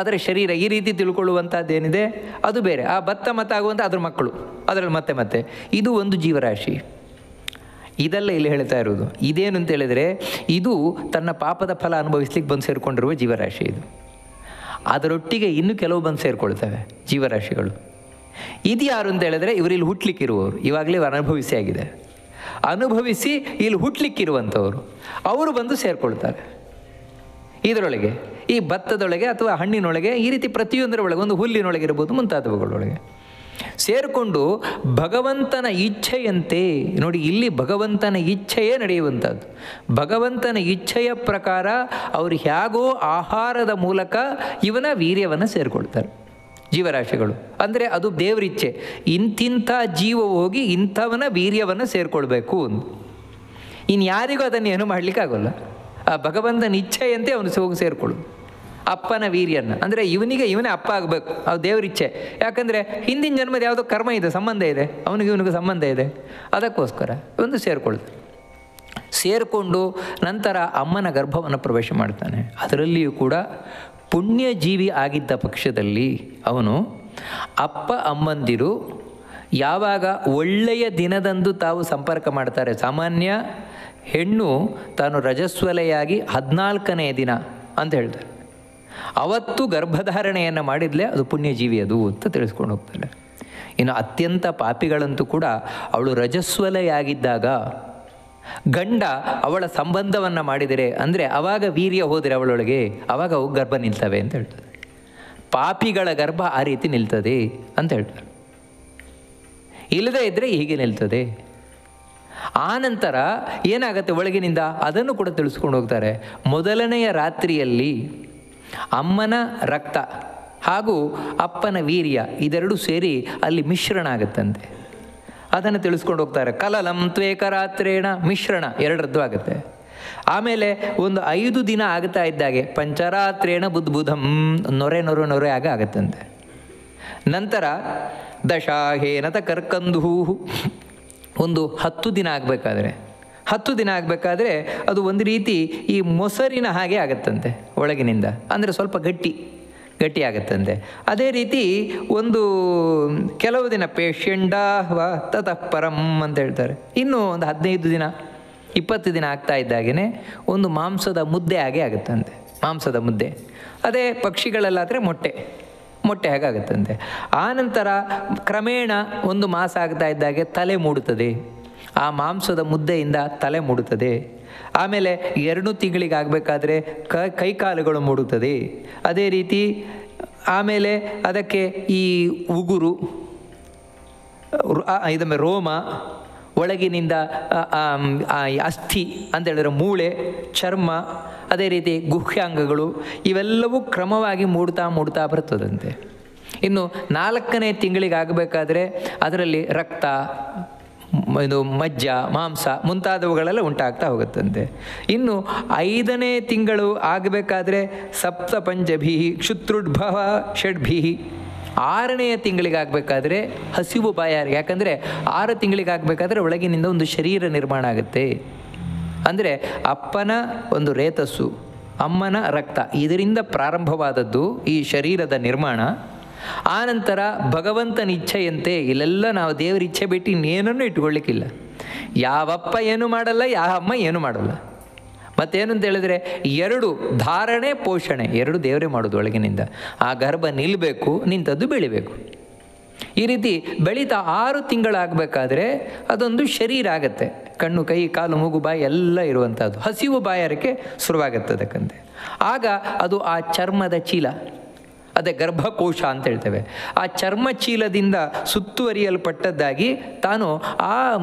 ಅದರ ಶರೀರ ಈ ರೀತಿ ತಿಳ್ಕೊಳ್ಳುವಂಥದ್ದೇನಿದೆ ಅದು ಬೇರೆ. ಆ ಭತ್ತ ಮತ್ತಾಗುವಂಥ ಅದ್ರ ಮಕ್ಕಳು ಅದರಲ್ಲಿ ಮತ್ತೆ ಇದು ಒಂದು ಜೀವರಾಶಿ. ಇದೆಲ್ಲ ಇಲ್ಲಿ ಹೇಳ್ತಾ ಇರೋದು. ಇದೇನು ಅಂತ ಹೇಳಿದರೆ, ಇದು ತನ್ನ ಪಾಪದ ಫಲ ಅನುಭವಿಸ್ಲಿಕ್ಕೆ ಬಂದು ಸೇರಿಕೊಂಡಿರುವ ಜೀವರಾಶಿ ಇದು. ಅದರೊಟ್ಟಿಗೆ ಇನ್ನೂ ಕೆಲವು ಬಂದು ಸೇರಿಕೊಳ್ತವೆ ಜೀವರಾಶಿಗಳು. ಇದು ಯಾರು ಅಂತ ಹೇಳಿದ್ರೆ, ಇವರಿಲ್ಲಿ ಹುಟ್ಟಲಿಕ್ಕಿರುವವರು, ಇವಾಗಲೇ ಅನುಭವಿಸಿ ಆಗಿದೆ, ಅನುಭವಿಸಿ ಇಲ್ಲಿ ಹುಟ್ಟಲಿಕ್ಕಿರುವಂಥವರು, ಅವರು ಬಂದು ಸೇರಿಕೊಳ್ತಾರೆ ಇದರೊಳಗೆ, ಈ ಭತ್ತದೊಳಗೆ ಅಥವಾ ಹಣ್ಣಿನೊಳಗೆ, ಈ ರೀತಿ ಪ್ರತಿಯೊಂದರ ಒಳಗೆ, ಒಂದು ಹುಲ್ಲಿನೊಳಗೆ ಇರ್ಬೋದು, ಮುಂತಾದವುಗಳೊಳಗೆ ಸೇರಿಕೊಂಡು ಭಗವಂತನ ಇಚ್ಛೆಯಂತೆ. ನೋಡಿ, ಇಲ್ಲಿ ಭಗವಂತನ ಇಚ್ಛೆಯೇ ನಡೆಯುವಂಥದ್ದು. ಭಗವಂತನ ಇಚ್ಛೆಯ ಪ್ರಕಾರ ಅವರು ಹೇಗೋ ಆಹಾರದ ಮೂಲಕ ಇವನ ವೀರ್ಯವನ್ನು ಸೇರಿಕೊಳ್ತಾರೆ ಜೀವರಾಶಿಗಳು. ಅಂದರೆ ಅದು ದೇವರಿಚ್ಛೆ, ಇಂತಿಂಥ ಜೀವ ಹೋಗಿ ಇಂಥವನ ವೀರ್ಯವನ್ನು ಸೇರಿಕೊಳ್ಬೇಕು. ಇನ್ಯಾರಿಗೂ ಅದನ್ನು ಏನು ಮಾಡಲಿಕ್ಕಾಗೋಲ್ಲ. ಆ ಭಗವಂತನ ಇಚ್ಛೆಯಂತೆ ಅವನು ಹೋಗಿ ಸೇರಿಕೊಳ್ಳೋದು ಅಪ್ಪನ ವೀರ್ಯನ. ಅಂದರೆ ಇವನೇ ಅಪ್ಪ ಆಗಬೇಕು, ಅದು ದೇವರಿಚ್ಛೆ. ಯಾಕಂದರೆ ಹಿಂದಿನ ಜನ್ಮದ ಯಾವುದೋ ಕರ್ಮ ಇದೆ, ಸಂಬಂಧ ಇದೆ, ಇವನಿಗೆ ಸಂಬಂಧ ಇದೆ, ಅದಕ್ಕೋಸ್ಕರ ಒಂದು ಸೇರಿಕೊಂಡು ನಂತರ ಅಮ್ಮನ ಗರ್ಭವನ್ನು ಪ್ರವೇಶ ಮಾಡ್ತಾನೆ. ಅದರಲ್ಲಿಯೂ ಕೂಡ ಪುಣ್ಯಜೀವಿ ಆಗಿದ್ದ ಪಕ್ಷದಲ್ಲಿ ಅವನು ಅಪ್ಪ ಅಮ್ಮಂದಿರು ಯಾವಾಗ ಒಳ್ಳೆಯ ದಿನದಂದು ತಾವು ಸಂಪರ್ಕ ಮಾಡ್ತಾರೆ. ಸಾಮಾನ್ಯ ಹೆಣ್ಣು ತಾನು ರಜಸ್ವಲೆಯಾಗಿ 14ನೇ ದಿನ ಅಂತ ಹೇಳ್ತಾರೆ. ಅವತ್ತು ಗರ್ಭಧಾರಣೆಯನ್ನು ಮಾಡಿದ್ಲೇ ಅದು ಪುಣ್ಯಜೀವಿ ಅದು ಅಂತ ತಿಳಿಸ್ಕೊಂಡು ಹೋಗ್ತಾರೆ. ಇನ್ನು ಅತ್ಯಂತ ಪಾಪಿಗಳಂತೂ ಕೂಡ ಅವಳು ರಜಸ್ವಲೆಯಾಗಿದ್ದಾಗ ಗಂಡ ಅವಳ ಸಂಬಂಧವನ್ನು ಮಾಡಿದರೆ, ಅಂದರೆ ಆವಾಗ ವೀರ್ಯ ಹೋದರೆ ಅವಳೊಳಗೆ, ಆವಾಗ ಅವು ಗರ್ಭ ನಿಲ್ತವೆ ಅಂತ ಹೇಳ್ತಾರೆ. ಪಾಪಿಗಳ ಗರ್ಭ ಆ ರೀತಿ ನಿಲ್ತದೆ ಅಂತ ಹೇಳ್ತಾರೆ. ಇಲ್ಲದೇ ಇದ್ದರೆ ಹೀಗೆ ನಿಲ್ತದೆ. ಆ ನಂತರ ಏನಾಗುತ್ತೆ ಒಳಗಿನಿಂದ ಅದನ್ನು ಕೂಡ ತಿಳಿಸ್ಕೊಂಡು ಹೋಗ್ತಾರೆ. ಮೊದಲನೆಯ ರಾತ್ರಿಯಲ್ಲಿ ಅಮ್ಮನ ರಕ್ತ ಹಾಗೂ ಅಪ್ಪನ ವೀರ್ಯ ಇದೆರಡೂ ಸೇರಿ ಅಲ್ಲಿ ಮಿಶ್ರಣ ಆಗುತ್ತಂತೆ. ಅದನ್ನು ತಿಳಿಸ್ಕೊಂಡು ಹೋಗ್ತಾರೆ. ಕಲಲಂ ತ್ವೇಕರಾತ್ರೇಣ ಮಿಶ್ರಣ ಎರಡರದ್ದು ಆಗುತ್ತೆ. ಆಮೇಲೆ ಒಂದು 5 ದಿನ ಆಗ್ತಾ ಇದ್ದಾಗೆ ಪಂಚರಾತ್ರೇಣ ಬುದ್ಬುಧಂ ನೊರೆ ಆಗತ್ತಂತೆ. ನಂತರ ದಶಾಹೇನತ ಕರ್ಕಂದು ಒಂದು 10 ದಿನ ಆಗಬೇಕಾದ್ರೆ ಅದು ಒಂದು ರೀತಿ ಈ ಮೊಸರಿನ ಹಾಗೆ ಆಗುತ್ತಂತೆ ಒಳಗಿನಿಂದ, ಅಂದರೆ ಸ್ವಲ್ಪ ಗಟ್ಟಿ ಆಗುತ್ತಂತೆ. ಅದೇ ರೀತಿ ಒಂದು ಕೆಲವು ದಿನ ಪೇಷ್ಯಂಡಾಹ್ವ ತತಃ ಪರಂ ಅಂತ ಹೇಳ್ತಾರೆ. ಇನ್ನೂ ಒಂದು 15 ದಿನ 20 ದಿನ ಆಗ್ತಾ ಇದ್ದಾಗೇ ಒಂದು ಮಾಂಸದ ಮುದ್ದೆ ಹಾಗೆ ಆಗುತ್ತಂತೆ. ಮಾಂಸದ ಮುದ್ದೆ, ಅದೇ ಪಕ್ಷಿಗಳಲ್ಲಾದರೆ ಮೊಟ್ಟೆ ಹಾಗಾಗುತ್ತಂತೆ. ಆ ನಂತರ ಕ್ರಮೇಣ 1 ಮಾಸ ಆಗ್ತಾ ಇದ್ದಾಗೆ ತಲೆ ಮೂಡುತ್ತದೆ. ಆ ಮಾಂಸದ ಮುದ್ದೆಯಿಂದ ತಲೆ ಮೂಡುತ್ತದೆ. ಆಮೇಲೆ 2 ತಿಂಗಳಿಗೆ ಆಗಬೇಕಾದ್ರೆ ಕೈಕಾಲುಗಳು ಮೂಡುತ್ತದೆ. ಅದೇ ರೀತಿ ಆಮೇಲೆ ಅದಕ್ಕೆ ಈ ಉಗುರು, ಇದೊಮ್ಮೆ ರೋಮ, ಒಳಗಿನಿಂದ ಅಸ್ಥಿ ಅಂತ ಹೇಳಿದ್ರೆ ಮೂಳೆ, ಚರ್ಮ, ಅದೇ ರೀತಿ ಗುಹ್ಯಾಂಗಗಳು ಇವೆಲ್ಲವೂ ಕ್ರಮವಾಗಿ ಮೂಡ್ತಾ ಬರ್ತದಂತೆ. ಇನ್ನು 4ನೇ ತಿಂಗಳಿಗೆ ಆಗಬೇಕಾದ್ರೆ ಅದರಲ್ಲಿ ರಕ್ತ, ಇದು ಮಜ್ಜ, ಮಾಂಸ ಮುಂತಾದವುಗಳೆಲ್ಲ ಉಂಟಾಗ್ತಾ ಹೋಗುತ್ತಂತೆ. ಇನ್ನು 5ನೇ ತಿಂಗಳು ಆಗಬೇಕಾದ್ರೆ ಸಪ್ತ ಪಂಚಭಿ ಕ್ಷುತ್ರುಡ್ಭವ ಷಡ್ಭಿ. 6ನೆಯ ತಿಂಗಳಿಗೆ ಆಗಬೇಕಾದ್ರೆ ಹಸಿವು ಬಾಯಾರಿಕೆ. ಯಾಕಂದರೆ 6 ತಿಂಗಳಿಗೆ ಆಗಬೇಕಾದ್ರೆ ಒಳಗಿನಿಂದ ಒಂದು ಶರೀರ ನಿರ್ಮಾಣ ಆಗುತ್ತೆ. ಅಂದರೆ ಅಪ್ಪನ ಒಂದು ರೇತಸ್ಸು, ಅಮ್ಮನ ರಕ್ತ, ಇದರಿಂದ ಪ್ರಾರಂಭವಾದದ್ದು ಈ ಶರೀರದ ನಿರ್ಮಾಣ. ಆನಂತರ ಭಗವಂತನ ಇಚ್ಛೆಯಂತೆ ಇಲ್ಲೆಲ್ಲ ನಾವು ದೇವರ ಇಚ್ಛೆ ಬಿಟ್ಟು ಇನ್ನೇನನ್ನು ಇಟ್ಕೊಳ್ಳಿಕ್ಕಿಲ್ಲ. ಯಾವಪ್ಪ ಏನು ಮಾಡಲ್ಲ, ಯಾವ ಅಮ್ಮ ಏನು ಮಾಡಲ್ಲ. ಮತ್ತೇನು ಅಂತ ಹೇಳಿದ್ರೆ 2 ಧಾರಣೆ ಪೋಷಣೆ 2 ದೇವರೇ ಮಾಡೋದು ಒಳಗಿನಿಂದ. ಆ ಗರ್ಭ ನಿಲ್ಲಬೇಕು, ನಿಂತದ್ದು ಬೆಳಿಬೇಕು. ಈ ರೀತಿ ಬೆಳೀತಾ 6 ತಿಂಗಳಾಗಬೇಕಾದ್ರೆ ಅದೊಂದು ಶರೀರ ಆಗತ್ತೆ. ಕಣ್ಣು, ಕೈ, ಕಾಲು, ಮೂಗು, ಬಾಯಿ ಎಲ್ಲ ಇರುವಂಥದ್ದು. ಹಸಿವು ಬಾಯಾರಿಕೆ ಶುರುವಾಗುತ್ತದಕ್ಕಂತೆ. ಆಗ ಅದು ಆ ಚರ್ಮದ ಚೀಲ, ಅದೇ ಗರ್ಭಕೋಶ ಅಂತ ಹೇಳ್ತೇವೆ, ಆ ಚರ್ಮ ಚೀಲದಿಂದ ಸುತ್ತುವರಿಯಲ್ಪಟ್ಟದ್ದಾಗಿ ತಾನು ಆ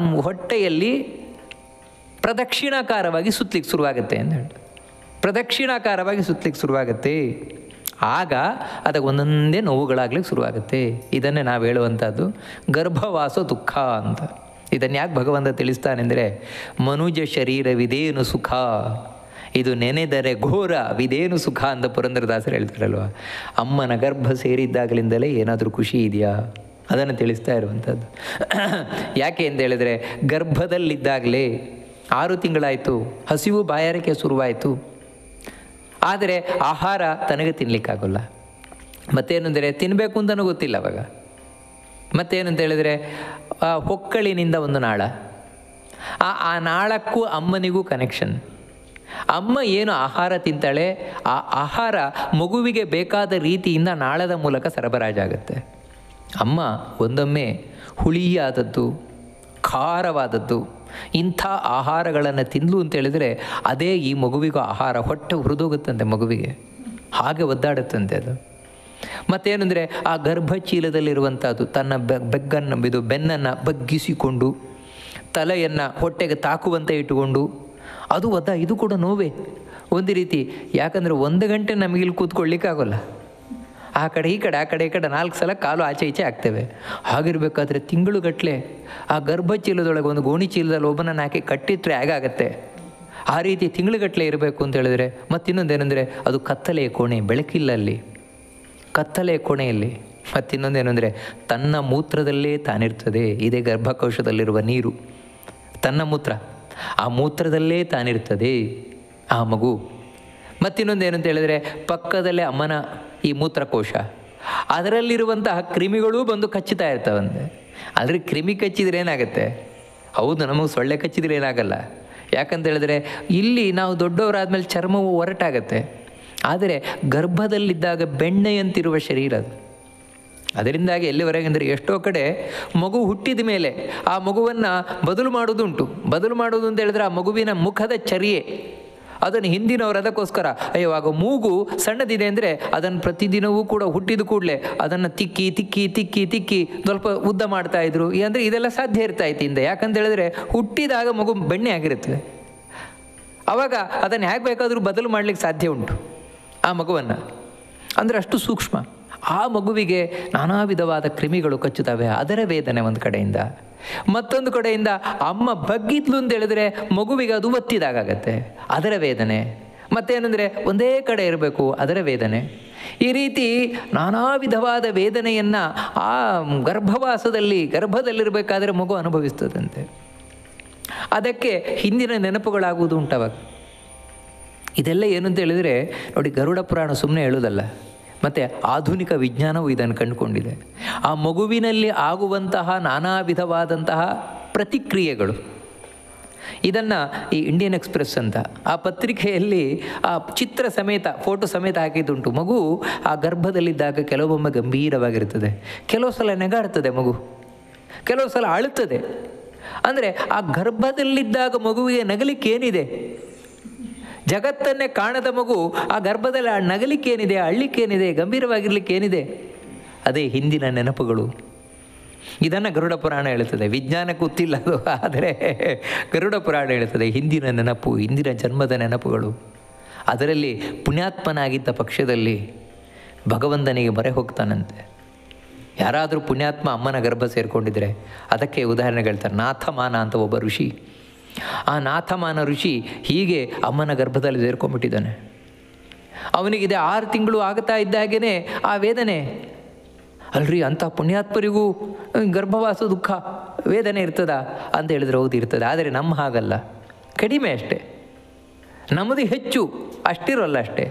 ಹೊಟ್ಟೆಯಲ್ಲಿ ಪ್ರದಕ್ಷಿಣಾಕಾರವಾಗಿ ಸುತ್ತಲಿಕ್ಕೆ ಶುರುವಾಗುತ್ತೆ ಅಂತ ಹೇಳಿ. ಪ್ರದಕ್ಷಿಣಾಕಾರವಾಗಿ ಸುತ್ತಲಿಕ್ಕೆ ಶುರುವಾಗುತ್ತೆ. ಆಗ ಅದಕ್ಕೆ ಒಂದೊಂದೇ ನೋವುಗಳಾಗ್ಲಿಕ್ಕೆ ಶುರುವಾಗುತ್ತೆ. ಇದನ್ನೇ ನಾವು ಹೇಳುವಂಥದ್ದು ಗರ್ಭವಾಸ ದುಃಖ ಅಂತ. ಇದನ್ನು ಯಾಕೆ ಭಗವಂತ ತಿಳಿಸ್ತಾನೆಂದರೆ, ಮನುಜ ಶರೀರವಿದೇನು ಸುಖ, ಇದು ನೆನೆದರೆ ಘೋರ ವಿದೇನು ಸುಖ ಅಂತ ಪುರಂದರದಾಸರು ಹೇಳ್ತಾರಲ್ವ. ಅಮ್ಮನ ಗರ್ಭ ಸೇರಿದ್ದಾಗಲಿಂದಲೇ ಏನಾದರೂ ಖುಷಿ ಇದೆಯಾ ಅದನ್ನು ತಿಳಿಸ್ತಾ ಇರುವಂಥದ್ದು. ಯಾಕೆ ಅಂತ ಹೇಳಿದರೆ, ಗರ್ಭದಲ್ಲಿದ್ದಾಗಲೇ 6 ತಿಂಗಳಾಯಿತು, ಹಸಿವು ಬಾಯಾರಿಕೆ ಶುರುವಾಯಿತು, ಆದರೆ ಆಹಾರ ತನಗೆ ತಿನ್ನಲಿಕ್ಕಾಗಲ್ಲ. ಮತ್ತೇನೆಂದರೆ ತಿನ್ನಬೇಕು ಅಂತಲೂ ಗೊತ್ತಿಲ್ಲ ಅವಾಗ. ಮತ್ತೇನಂತ ಹೇಳಿದರೆ ಹೊಕ್ಕಳಿನಿಂದ ಒಂದು ನಾಳ, ಆ ನಾಳಕ್ಕೂ ಅಮ್ಮನಿಗೂ ಕನೆಕ್ಷನ್. ಅಮ್ಮ ಏನು ಆಹಾರ ತಿಂತಾಳೆ, ಆ ಆಹಾರ ಮಗುವಿಗೆ ಬೇಕಾದ ರೀತಿಯಿಂದ ನಾಳದ ಮೂಲಕ ಸರಬರಾಜಾಗುತ್ತೆ. ಅಮ್ಮ ಒಂದೊಮ್ಮೆ ಹುಳಿಯಾದದ್ದು, ಖಾರವಾದದ್ದು ಇಂಥ ಆಹಾರಗಳನ್ನು ತಿಂದ್ಲು ಅಂತೇಳಿದರೆ ಅದೇ ಈ ಮಗುವಿಗೂ ಆಹಾರ. ಹೊಟ್ಟೆ ಹುರಿದೋಗುತ್ತಂತೆ ಮಗುವಿಗೆ, ಹಾಗೆ ಒದ್ದಾಡುತ್ತಂತೆ ಅದು. ಮತ್ತೇನೆಂದರೆ ಆ ಗರ್ಭಚೀಲದಲ್ಲಿರುವಂಥದ್ದು ತನ್ನ ಬೆನ್ನನ್ನು ಬಗ್ಗಿಸಿಕೊಂಡು ತಲೆಯನ್ನು ಹೊಟ್ಟೆಗೆ ತಾಕುವಂತೆ ಇಟ್ಟುಕೊಂಡು ಅದು ಇದು ಕೂಡ ನೋವೇ ಒಂದು ರೀತಿ. ಯಾಕಂದರೆ 1 ಗಂಟೆ ನಮಗಿಲ್ಲಿ ಕೂತ್ಕೊಳ್ಳಿಕ್ಕಾಗೋಲ್ಲ. ಆ ಕಡೆ ಈ ಕಡೆ 4 ಸಲ ಕಾಲು ಆಚೆ ಈಚೆ ಆಗ್ತೇವೆ. ಹಾಗಿರ್ಬೇಕಾದ್ರೆ ತಿಂಗಳುಗಟ್ಟಲೆ ಆ ಗರ್ಭಚೀಲದೊಳಗೆ ಒಂದು ಗೋಣಿ ಚೀಲದಲ್ಲಿ ಒಬ್ಬನನ್ನು ಹಾಕಿ ಕಟ್ಟಿಟ್ರೆ ಹೇಗಾಗತ್ತೆ, ಆ ರೀತಿ ತಿಂಗಳುಗಟ್ಟಲೆ ಇರಬೇಕು ಅಂತ ಹೇಳಿದ್ರೆ. ಮತ್ತಿನ್ನೊಂದೇನೆಂದರೆ ಅದು ಕತ್ತಲೆಯ ಕೋಣೆ, ಬೆಳಕಿಲ್ಲ ಅಲ್ಲಿ, ಕತ್ತಲೆಯ ಕೋಣೆಯಲ್ಲಿ. ಮತ್ತಿನ್ನೊಂದೇನೆಂದರೆ ತನ್ನ ಮೂತ್ರದಲ್ಲೇ ತಾನಿರ್ತದೆ. ಇದೇ ಗರ್ಭಕೋಶದಲ್ಲಿರುವ ನೀರು ತನ್ನ ಮೂತ್ರ, ಆ ಮೂತ್ರದಲ್ಲೇ ತಾನಿರ್ತದೆ ಆ ಮಗು. ಮತ್ತಿನ್ನೊಂದೇನಂತ ಹೇಳಿದರೆ ಪಕ್ಕದಲ್ಲೇ ಅಮ್ಮನ ಈ ಮೂತ್ರಕೋಶ, ಅದರಲ್ಲಿರುವಂತಹ ಕ್ರಿಮಿಗಳೂ ಬಂದು ಕಚ್ಚುತ್ತಾ ಇರ್ತವಂತೆ. ಆದರೆ ಕ್ರಿಮಿ ಕಚ್ಚಿದ್ರೆ ಏನಾಗುತ್ತೆ? ಹೌದು, ನಮಗೆ ಸೊಳ್ಳೆ ಕಚ್ಚಿದ್ರೆ ಏನಾಗಲ್ಲ. ಯಾಕಂತ ಹೇಳಿದ್ರೆ ಇಲ್ಲಿ ನಾವು ದೊಡ್ಡವರಾದ್ಮೇಲೆ ಚರ್ಮವು ಒರಟಾಗತ್ತೆ. ಆದರೆ ಗರ್ಭದಲ್ಲಿದ್ದಾಗ ಬೆಣ್ಣೆಯಂತಿರುವ ಶರೀರ ಅದು. ಅದರಿಂದಾಗಿ ಎಲ್ಲಿವರೆಗೆ ಅಂದರೆ ಎಷ್ಟೋ ಕಡೆ ಮಗು ಹುಟ್ಟಿದ ಮೇಲೆ ಆ ಮಗುವನ್ನು ಬದಲು ಮಾಡೋದುಂಟು. ಬದಲು ಮಾಡೋದು ಅಂತ ಹೇಳಿದ್ರೆ ಆ ಮಗುವಿನ ಮುಖದ ಚರ್ಯೆ ಅದನ್ನು ಹಿಂದಿನವರು ಅದಕ್ಕೋಸ್ಕರ ಅಯ್ಯೋ ಆಗ ಮೂಗು ಸಣ್ಣದಿದೆ ಅಂದರೆ ಅದನ್ನು ಪ್ರತಿದಿನವೂ ಕೂಡ ಹುಟ್ಟಿದ ಕೂಡಲೇ ಅದನ್ನು ತಿಕ್ಕಿ ತಿಕ್ಕಿ ತಿಕ್ಕಿ ತಿಕ್ಕಿ ಸ್ವಲ್ಪ ಉದ್ದ ಮಾಡ್ತಾಯಿದ್ರು. ಅಂದರೆ ಇದೆಲ್ಲ ಸಾಧ್ಯ ಇರ್ತಾಯಿತ್ತು ಹಿಂದೆ. ಯಾಕಂತ ಹೇಳಿದ್ರೆ ಹುಟ್ಟಿದಾಗ ಮಗು ಬೆಣ್ಣೆ ಆಗಿರುತ್ತದೆ. ಆವಾಗ ಅದನ್ನು ಹೇಗೆ ಬೇಕಾದರೂ ಬದಲು ಮಾಡಲಿಕ್ಕೆ ಸಾಧ್ಯ ಉಂಟು ಆ ಮಗುವನ್ನು. ಅಂದರೆ ಅಷ್ಟು ಸೂಕ್ಷ್ಮ. ಆ ಮಗುವಿಗೆ ನಾನಾ ವಿಧವಾದ ಕ್ರಿಮಿಗಳು ಕಚ್ಚುತ್ತವೆ, ಅದರ ವೇದನೆ ಒಂದು ಕಡೆಯಿಂದ. ಮತ್ತೊಂದು ಕಡೆಯಿಂದ ಅಮ್ಮ ಬಗ್ಗಿದ್ಲು ಅಂತ ಹೇಳಿದ್ರೆ ಮಗುವಿಗೆ ಅದು ಒತ್ತಿದಾಗತ್ತೆ, ಅದರ ವೇದನೆ. ಮತ್ತೇನೆಂದರೆ ಒಂದೇ ಕಡೆ ಇರಬೇಕು, ಅದರ ವೇದನೆ. ಈ ರೀತಿ ನಾನಾ ವಿಧವಾದ ವೇದನೆಯನ್ನು ಆ ಗರ್ಭದಲ್ಲಿರಬೇಕಾದ್ರೆ ಮಗು ಅನುಭವಿಸ್ತದಂತೆ. ಅದಕ್ಕೆ ಹಿಂದಿನ ನೆನಪುಗಳಾಗುವುದು ಉಂಟವಾಗ. ಇದೆಲ್ಲ ಏನು ಅಂತ ಹೇಳಿದರೆ ನೋಡಿ, ಗರುಡ ಪುರಾಣ ಸುಮ್ಮನೆ ಹೇಳೋದಲ್ಲ, ಮತ್ತು ಆಧುನಿಕ ವಿಜ್ಞಾನವು ಇದನ್ನು ಕಂಡುಕೊಂಡಿದೆ. ಆ ಮಗುವಿನಲ್ಲಿ ಆಗುವಂತಹ ನಾನಾ ವಿಧವಾದಂತಹ ಪ್ರತಿಕ್ರಿಯೆಗಳು, ಇದನ್ನು ಈ ಇಂಡಿಯನ್ ಎಕ್ಸ್ಪ್ರೆಸ್ ಅಂತ ಆ ಪತ್ರಿಕೆಯಲ್ಲಿ ಆ ಚಿತ್ರ ಸಮೇತ ಫೋಟೋ ಸಮೇತ ಹಾಕಿದ್ದುಂಟು. ಮಗು ಆ ಗರ್ಭದಲ್ಲಿದ್ದಾಗ ಕೆಲವೊಮ್ಮೆ ಗಂಭೀರವಾಗಿರ್ತದೆ, ಕೆಲವು ಸಲ ನೆಗಾಡ್ತದೆ ಮಗು, ಕೆಲವು ಸಲ ಅಳುತ್ತದೆ. ಅಂದರೆ ಆ ಗರ್ಭದಲ್ಲಿದ್ದಾಗ ಮಗುವಿಗೆ ನಗಲಿಕ್ಕೆ ಏನಿದೆ? ಜಗತ್ತನ್ನೇ ಕಾಣದ ಮಗು ಆ ಗರ್ಭದಲ್ಲಿ ಆ ನಗಲಿಕ್ಕೇನಿದೆ, ಅಳ್ಳಿಕ್ಕೇನಿದೆ, ಗಂಭೀರವಾಗಿರ್ಲಿಕ್ಕೆ ಏನಿದೆ? ಅದೇ ಹಿಂದಿನ ನೆನಪುಗಳು. ಇದನ್ನು ಗರುಡ ಪುರಾಣ ಹೇಳುತ್ತದೆ. ವಿಜ್ಞಾನಕ್ಕೆ ಗೊತ್ತಿಲ್ಲ ಅದು, ಆದರೆ ಗರುಡ ಪುರಾಣ ಹೇಳುತ್ತದೆ ಹಿಂದಿನ ನೆನಪು, ಹಿಂದಿನ ಜನ್ಮದ ನೆನಪುಗಳು. ಅದರಲ್ಲಿ ಪುಣ್ಯಾತ್ಮನಾಗಿದ್ದ ಪಕ್ಷದಲ್ಲಿ ಭಗವಂತನಿಗೆ ಮೊರೆ ಹೋಗ್ತಾನಂತೆ. ಯಾರಾದರೂ ಪುಣ್ಯಾತ್ಮ ಅಮ್ಮನ ಗರ್ಭ ಸೇರಿಕೊಂಡಿದ್ರೆ ಅದಕ್ಕೆ ಉದಾಹರಣೆ ಹೇಳ್ತಾರೆ. ನಾಥಮಾನ ಅಂತ ಒಬ್ಬ ಋಷಿ. ಆ ನಾಥಮಾನ ಋಷಿ ಹೀಗೆ ಅಮ್ಮನ ಗರ್ಭದಲ್ಲಿ ಸೇರ್ಕೊಂಡ್ಬಿಟ್ಟಿದ್ದಾನೆ. ಅವನಿಗಿದೆ 6 ತಿಂಗಳು ಆಗ್ತಾ ಇದ್ದಾಗೇ ಆ ವೇದನೆ. ಅಲ್ರಿ, ಅಂಥ ಪುಣ್ಯಾತ್ಮರಿಗೂ ಗರ್ಭವಾಸ ದುಃಖ ವೇದನೆ ಇರ್ತದ ಅಂತ ಹೇಳಿದ್ರೆ ಹೌದು ಇರ್ತದೆ. ಆದರೆ ನಮ್ಮ ಹಾಗಲ್ಲ, ಕಡಿಮೆ ಅಷ್ಟೇ. ನಮ್ಮದು ಹೆಚ್ಚು, ಅಷ್ಟಿರೋಲ್ಲ ಅಷ್ಟೇ.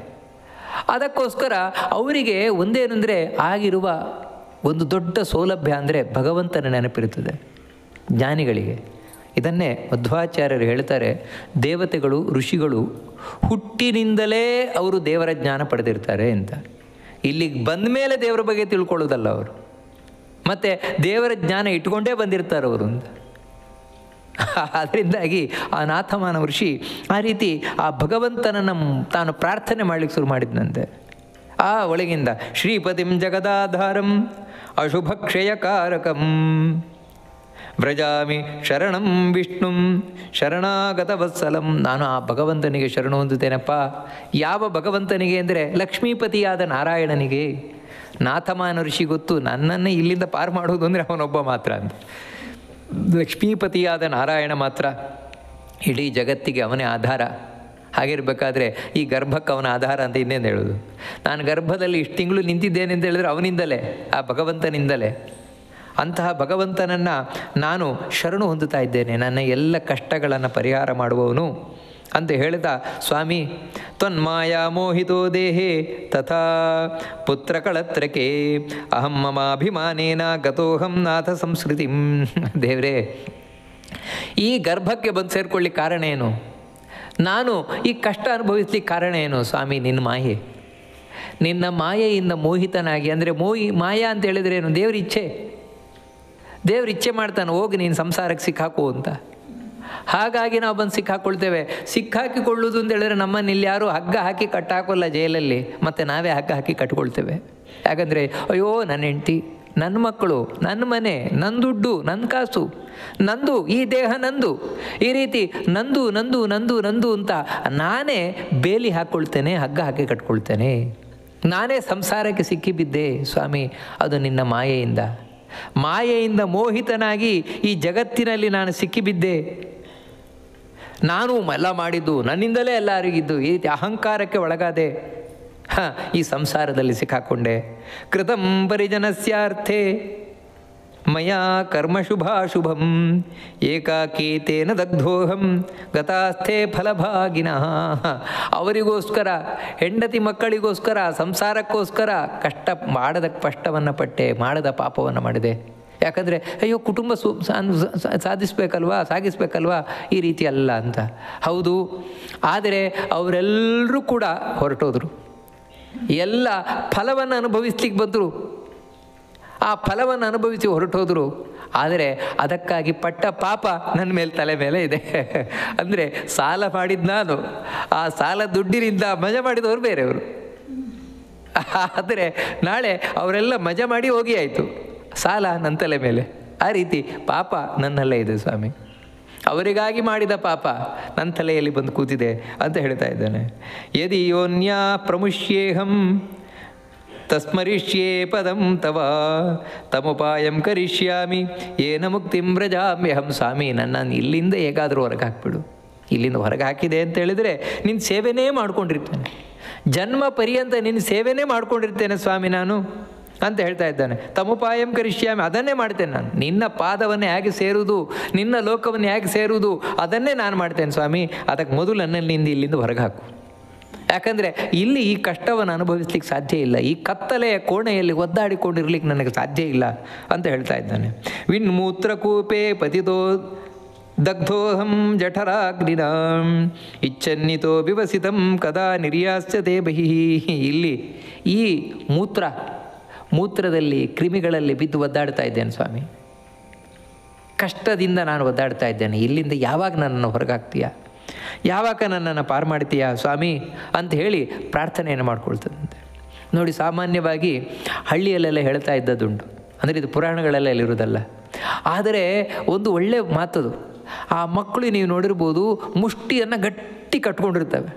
ಅದಕ್ಕೋಸ್ಕರ ಅವರಿಗೆ ಒಂದೇನೆಂದರೆ ಆಗಿರುವ ಒಂದು ದೊಡ್ಡ ಸೌಲಭ್ಯ ಅಂದರೆ ಭಗವಂತನ ನೆನಪಿರುತ್ತದೆ ಜ್ಞಾನಿಗಳಿಗೆ. ಇದನ್ನೇ ಮಧ್ವಾಚಾರ್ಯರು ಹೇಳ್ತಾರೆ, ದೇವತೆಗಳು ಋಷಿಗಳು ಹುಟ್ಟಿನಿಂದಲೇ ಅವರು ದೇವರ ಜ್ಞಾನ ಪಡೆದಿರ್ತಾರೆ ಅಂತ. ಇಲ್ಲಿಗೆ ಬಂದ ಮೇಲೆ ದೇವರ ಬಗ್ಗೆ ತಿಳ್ಕೊಳ್ಳೋದಲ್ಲ ಅವರು, ಮತ್ತು ದೇವರ ಜ್ಞಾನ ಇಟ್ಕೊಂಡೇ ಬಂದಿರ್ತಾರೆ ಅವರು ಅಂತ. ಅದರಿಂದಾಗಿ ಆ ನಾಥಮಾನ ಋಷಿ ಆ ರೀತಿ ಆ ಭಗವಂತನನ್ನು ತಾನು ಪ್ರಾರ್ಥನೆ ಮಾಡಲಿಕ್ಕೆ ಶುರು ಮಾಡಿದ್ನಂತೆ. ಆ ಒಳಗಿಂದ ಶ್ರೀಪತಿಂ ಜಗದಾಧಾರಂ ಅಶುಭಕ್ಷಯಕಾರಕಂ ವ್ರಜಾಮಿ ಶರಣಂ ವಿಷ್ಣುಂ ಶರಣಾಗತ ವತ್ಸಲಂ. ನಾನು ಆ ಭಗವಂತನಿಗೆ ಶರಣ ಹೊಂದುತ್ತೇನಪ್ಪ. ಯಾವ ಭಗವಂತನಿಗೆ ಅಂದರೆ ಲಕ್ಷ್ಮೀಪತಿಯಾದ ನಾರಾಯಣನಿಗೆ. ನಾಥಮಾನ ಋಷಿ ಗೊತ್ತು, ನನ್ನನ್ನು ಇಲ್ಲಿಂದ ಪಾರು ಮಾಡೋದು ಅಂದರೆ ಅವನೊಬ್ಬ ಮಾತ್ರ ಅಂತ. ಲಕ್ಷ್ಮೀಪತಿಯಾದ ನಾರಾಯಣ ಮಾತ್ರ ಇಡೀ ಜಗತ್ತಿಗೆ ಅವನೇ ಆಧಾರ. ಹಾಗಿರಬೇಕಾದ್ರೆ ಈ ಗರ್ಭಕ್ಕೆ ಅವನ ಆಧಾರ ಅಂತ ಇನ್ನೇನು ಹೇಳೋದು? ನಾನು ಗರ್ಭದಲ್ಲಿ ಇಷ್ಟು ತಿಂಗಳು ನಿಂತಿದ್ದೇನೆ ಅಂತ ಹೇಳಿದ್ರೆ ಅವನಿಂದಲೇ, ಆ ಭಗವಂತನಿಂದಲೇ. ಅಂತಹ ಭಗವಂತನನ್ನು ನಾನು ಶರಣು ಹೊಂದುತ್ತಾ ಇದ್ದೇನೆ, ನನ್ನ ಎಲ್ಲ ಕಷ್ಟಗಳನ್ನು ಪರಿಹಾರ ಮಾಡುವವನು ಅಂತ ಹೇಳಿದ ಸ್ವಾಮಿ. ತ್ವನ್ಮಾಯಾ ಮೋಹಿತೋ ದೇಹೇ ತಥಾ ಪುತ್ರ ಕಳತ್ರಕೆ ಅಹಂ ಮಮಾಭಿಮಾನೇನ ಗತೋಹಂ ನಾಥ ಸಂಸ್ಕೃತಿಂ. ದೇವರೇ, ಈ ಗರ್ಭಕ್ಕೆ ಬಂದು ಸೇರಿಕೊಳ್ಳಿಕ್ಕೆ ಕಾರಣ ಏನು? ನಾನು ಈ ಕಷ್ಟ ಅನುಭವಿಸ್ಲಿಕ್ಕೆ ಕಾರಣ ಏನು? ಸ್ವಾಮಿ, ನಿನ್ನ ಮಾಯೆ. ನಿನ್ನ ಮಾಯೆಯಿಂದ ಮೋಹಿತನಾಗಿ, ಅಂದರೆ ಮಾಯಾ ಅಂತ ಹೇಳಿದ್ರೆ ಏನು? ದೇವ್ರ ಇಚ್ಛೆ. ದೇವ್ರ ಇಚ್ಛೆ ಮಾಡ್ತಾನೆ, ಹೋಗಿ ನೀನು ಸಂಸಾರಕ್ಕೆ ಸಿಕ್ಕಾಕು ಅಂತ. ಹಾಗಾಗಿ ನಾವು ಬಂದು ಸಿಕ್ಕಾಕೊಳ್ತೇವೆ. ಸಿಕ್ಕಾಕಿಕೊಳ್ಳೋದು ಅಂತ ಹೇಳಿದ್ರೆ ನಮ್ಮನ್ನು ಇಲ್ಲಿ ಯಾರು ಹಗ್ಗ ಹಾಕಿ ಕಟ್ಟಾಕೋಲ್ಲ ಜೈಲಲ್ಲಿ, ಮತ್ತು ನಾವೇ ಹಗ್ಗ ಹಾಕಿ ಕಟ್ಕೊಳ್ತೇವೆ. ಯಾಕಂದರೆ ಅಯ್ಯೋ ನನ್ನ ಹೆಂಡತಿ, ನನ್ನ ಮಕ್ಕಳು, ನನ್ನ ಮನೆ, ನನ್ನ ದುಡ್ಡು, ನನ್ನ ಕಾಸು, ನಂದು, ಈ ದೇಹ ನಂದು, ಈ ರೀತಿ ನಂದು ನಂದು ನಂದು ನಂದು ಅಂತ ನಾನೇ ಬೇಲಿ ಹಾಕ್ಕೊಳ್ತೇನೆ, ಹಗ್ಗ ಹಾಕಿ ಕಟ್ಕೊಳ್ತೇನೆ. ನಾನೇ ಸಂಸಾರಕ್ಕೆ ಸಿಕ್ಕಿಬಿದ್ದೆ ಸ್ವಾಮಿ. ಅದು ನಿನ್ನ ಮಾಯೆಯಿಂದ. ಮಾಯೆಯಿಂದ ಮೋಹಿತನಾಗಿ ಈ ಜಗತ್ತಿನಲ್ಲಿ ನಾನು ಸಿಕ್ಕಿಬಿದ್ದೆ. ನಾನು ಎಲ್ಲ ಮಾಡಿದ್ದು ನನ್ನಿಂದಲೇ ಎಲ್ಲ ಅರಿಗಿದ್ದು, ಈ ರೀತಿ ಅಹಂಕಾರಕ್ಕೆ ಒಳಗಾದೆ. ಈ ಸಂಸಾರದಲ್ಲಿ ಸಿಕ್ಕಾಕೊಂಡೆ. ಕೃತಂ ಪರಿಜನಸ್ಯಾರ್ಥೇ ಮಯಾ ಕರ್ಮಶುಭಾಶುಭಂ ಏಕಾಕೀತೇನ ದಗ್ಧೋಹಂ ಗತಾಸ್ಥೆ ಫಲಭಾಗಿನಃ. ಅವರಿಗೋಸ್ಕರ, ಹೆಂಡತಿ ಮಕ್ಕಳಿಗೋಸ್ಕರ, ಸಂಸಾರಕ್ಕೋಸ್ಕರ ಮಾಡದ ಕಷ್ಟವನ್ನು ಪಟ್ಟೆ, ಮಾಡದ ಪಾಪವನ್ನು ಮಾಡಿದೆ. ಯಾಕಂದರೆ ಅಯ್ಯೋ ಕುಟುಂಬ ಸಾಗಿಸ್ಬೇಕಲ್ವಾ ಈ ರೀತಿ ಅಲ್ಲ ಅಂತ. ಹೌದು, ಆದರೆ ಅವರೆಲ್ಲರೂ ಕೂಡ ಹೊರಟೋದ್ರು, ಎಲ್ಲ ಫಲವನ್ನು ಅನುಭವಿಸ್ಲಿಕ್ಕೆ ಬಂದರು, ಆ ಫಲವನ್ನು ಅನುಭವಿಸಿ ಹೊರಟೋದ್ರು. ಆದರೆ ಅದಕ್ಕಾಗಿ ಪಟ್ಟ ಪಾಪ ನನ್ನ ಮೇಲೆ ತಲೆ ಮೇಲೆ ಇದೆ. ಅಂದರೆ ಸಾಲ ಮಾಡಿದ ನಾನು, ಆ ಸಾಲ ದುಡ್ಡಿನಿಂದ ಮಜಾ ಮಾಡಿದವರು ಬೇರೆಯವರು. ಆದರೆ ನಾಳೆ ಅವರೆಲ್ಲ ಮಜಾ ಮಾಡಿ ಹೋಗಿ ಆಯಿತು, ಸಾಲ ನನ್ನ ತಲೆ ಮೇಲೆ. ಆ ರೀತಿ ಪಾಪ ನನ್ನಲ್ಲೇ ಇದೆ ಸ್ವಾಮಿ, ಅವರಿಗಾಗಿ ಮಾಡಿದ ಪಾಪ ನನ್ನ ತಲೆಯಲ್ಲಿ ಬಂದು ಕೂತಿದೆ ಅಂತ ಹೇಳ್ತಾ ಇದ್ದಾನೆ. ಯದಿ ಯೋನ್ಯ ಪ್ರಮುಷ್ಯೇಹಂ ತಸ್ಮರಿಷ್ಯೇ ಪದಂ ತವ ತಮುಪಾಯಂ ಕರಿಷ್ಯಾಮಿ ಏನ ಮುಕ್ತಿಂ ವ್ರಜಾಮ್ಯಹಂ. ಸ್ವಾಮಿ, ನನ್ನನ್ನು ಇಲ್ಲಿಂದ ಹೇಗಾದರೂ ಹೊರಗೆ ಹಾಕಿಬಿಡು. ಇಲ್ಲಿಂದ ಹೊರಗೆ ಹಾಕಿದೆ ಅಂತ ಹೇಳಿದರೆ ನಿನ್ನ ಸೇವೆನೇ ಮಾಡ್ಕೊಂಡಿರ್ತೇನೆ, ಜನ್ಮ ಪರ್ಯಂತ ನಿನ್ನ ಸೇವೆನೇ ಮಾಡ್ಕೊಂಡಿರ್ತೇನೆ ಸ್ವಾಮಿ ನಾನು ಅಂತ ಹೇಳ್ತಾ ಇದ್ದಾನೆ. ತಮುಪಾಯಂ ಕರಿಷ್ಯಾಮಿ, ಅದನ್ನೇ ಮಾಡ್ತೇನೆ ನಾನು. ನಿನ್ನ ಪಾದವನ್ನು ಹೇಗೆ ಸೇರುವುದು, ನಿನ್ನ ಲೋಕವನ್ನು ಹೇಗೆ ಸೇರುವುದು, ಅದನ್ನೇ ನಾನು ಮಾಡ್ತೇನೆ ಸ್ವಾಮಿ. ಅದಕ್ಕೆ ಮೊದಲು ನನ್ನಲ್ಲಿ ಇಲ್ಲಿಂದ ಹೊರಗೆ ಹಾಕು. ಯಾಕಂದರೆ ಇಲ್ಲಿ ಈ ಕಷ್ಟವನ್ನು ಅನುಭವಿಸ್ಲಿಕ್ಕೆ ಸಾಧ್ಯ ಇಲ್ಲ, ಈ ಕತ್ತಲೆಯ ಕೋಣೆಯಲ್ಲಿ ಒದ್ದಾಡಿಕೊಂಡಿರ್ಲಿಕ್ಕೆ ನನಗೆ ಸಾಧ್ಯ ಇಲ್ಲ ಅಂತ ಹೇಳ್ತಾ ಇದ್ದಾನೆ. ವಿನ್ಮೂತ್ರಕೂಪೆ ಪತಿತೋ ದಗ್ಧೋಹಂ ಜಠರಾಗ್ನಿನ ಇಚ್ಛನ್ನಿತೋ ವಿವಸಿತಂ ಕದಾ ನಿರ್ಯಾಸ್ಯತೆ ಬಹಿ. ಇಲ್ಲಿ ಈ ಮೂತ್ರದಲ್ಲಿ ಕ್ರಿಮಿಗಳಲ್ಲಿ ಬಿದ್ದು ಒದ್ದಾಡ್ತಾ ಇದ್ದೇನೆ ಸ್ವಾಮಿ, ಕಷ್ಟದಿಂದ ನಾನು ಒದ್ದಾಡ್ತಾ ಇದ್ದೇನೆ. ಇಲ್ಲಿಂದ ಯಾವಾಗ ನನ್ನನ್ನು ಹೊರಗಾಗ್ತೀಯಾ, ಯಾವಾಗ ನನ್ನನ್ನು ಪಾರು ಮಾಡ್ತೀಯಾ ಸ್ವಾಮಿ ಅಂತ ಹೇಳಿ ಪ್ರಾರ್ಥನೆಯನ್ನು ಮಾಡ್ಕೊಳ್ತದಂತೆ. ನೋಡಿ, ಸಾಮಾನ್ಯವಾಗಿ ಹಳ್ಳಿಯಲ್ಲೆಲ್ಲ ಹೇಳ್ತಾ ಇದ್ದದ್ದುಂಟು, ಅಂದರೆ ಇದು ಪುರಾಣಗಳೆಲ್ಲ ಇಲ್ಲಿರೋದಲ್ಲ. ಆದರೆ ಒಂದು ಒಳ್ಳೆಯ ಮಾತದು. ಆ ಮಕ್ಕಳು ನೀವು ನೋಡಿರ್ಬೋದು, ಮುಷ್ಟಿಯನ್ನು ಗಟ್ಟಿ ಕಟ್ಕೊಂಡಿರ್ತವೆ,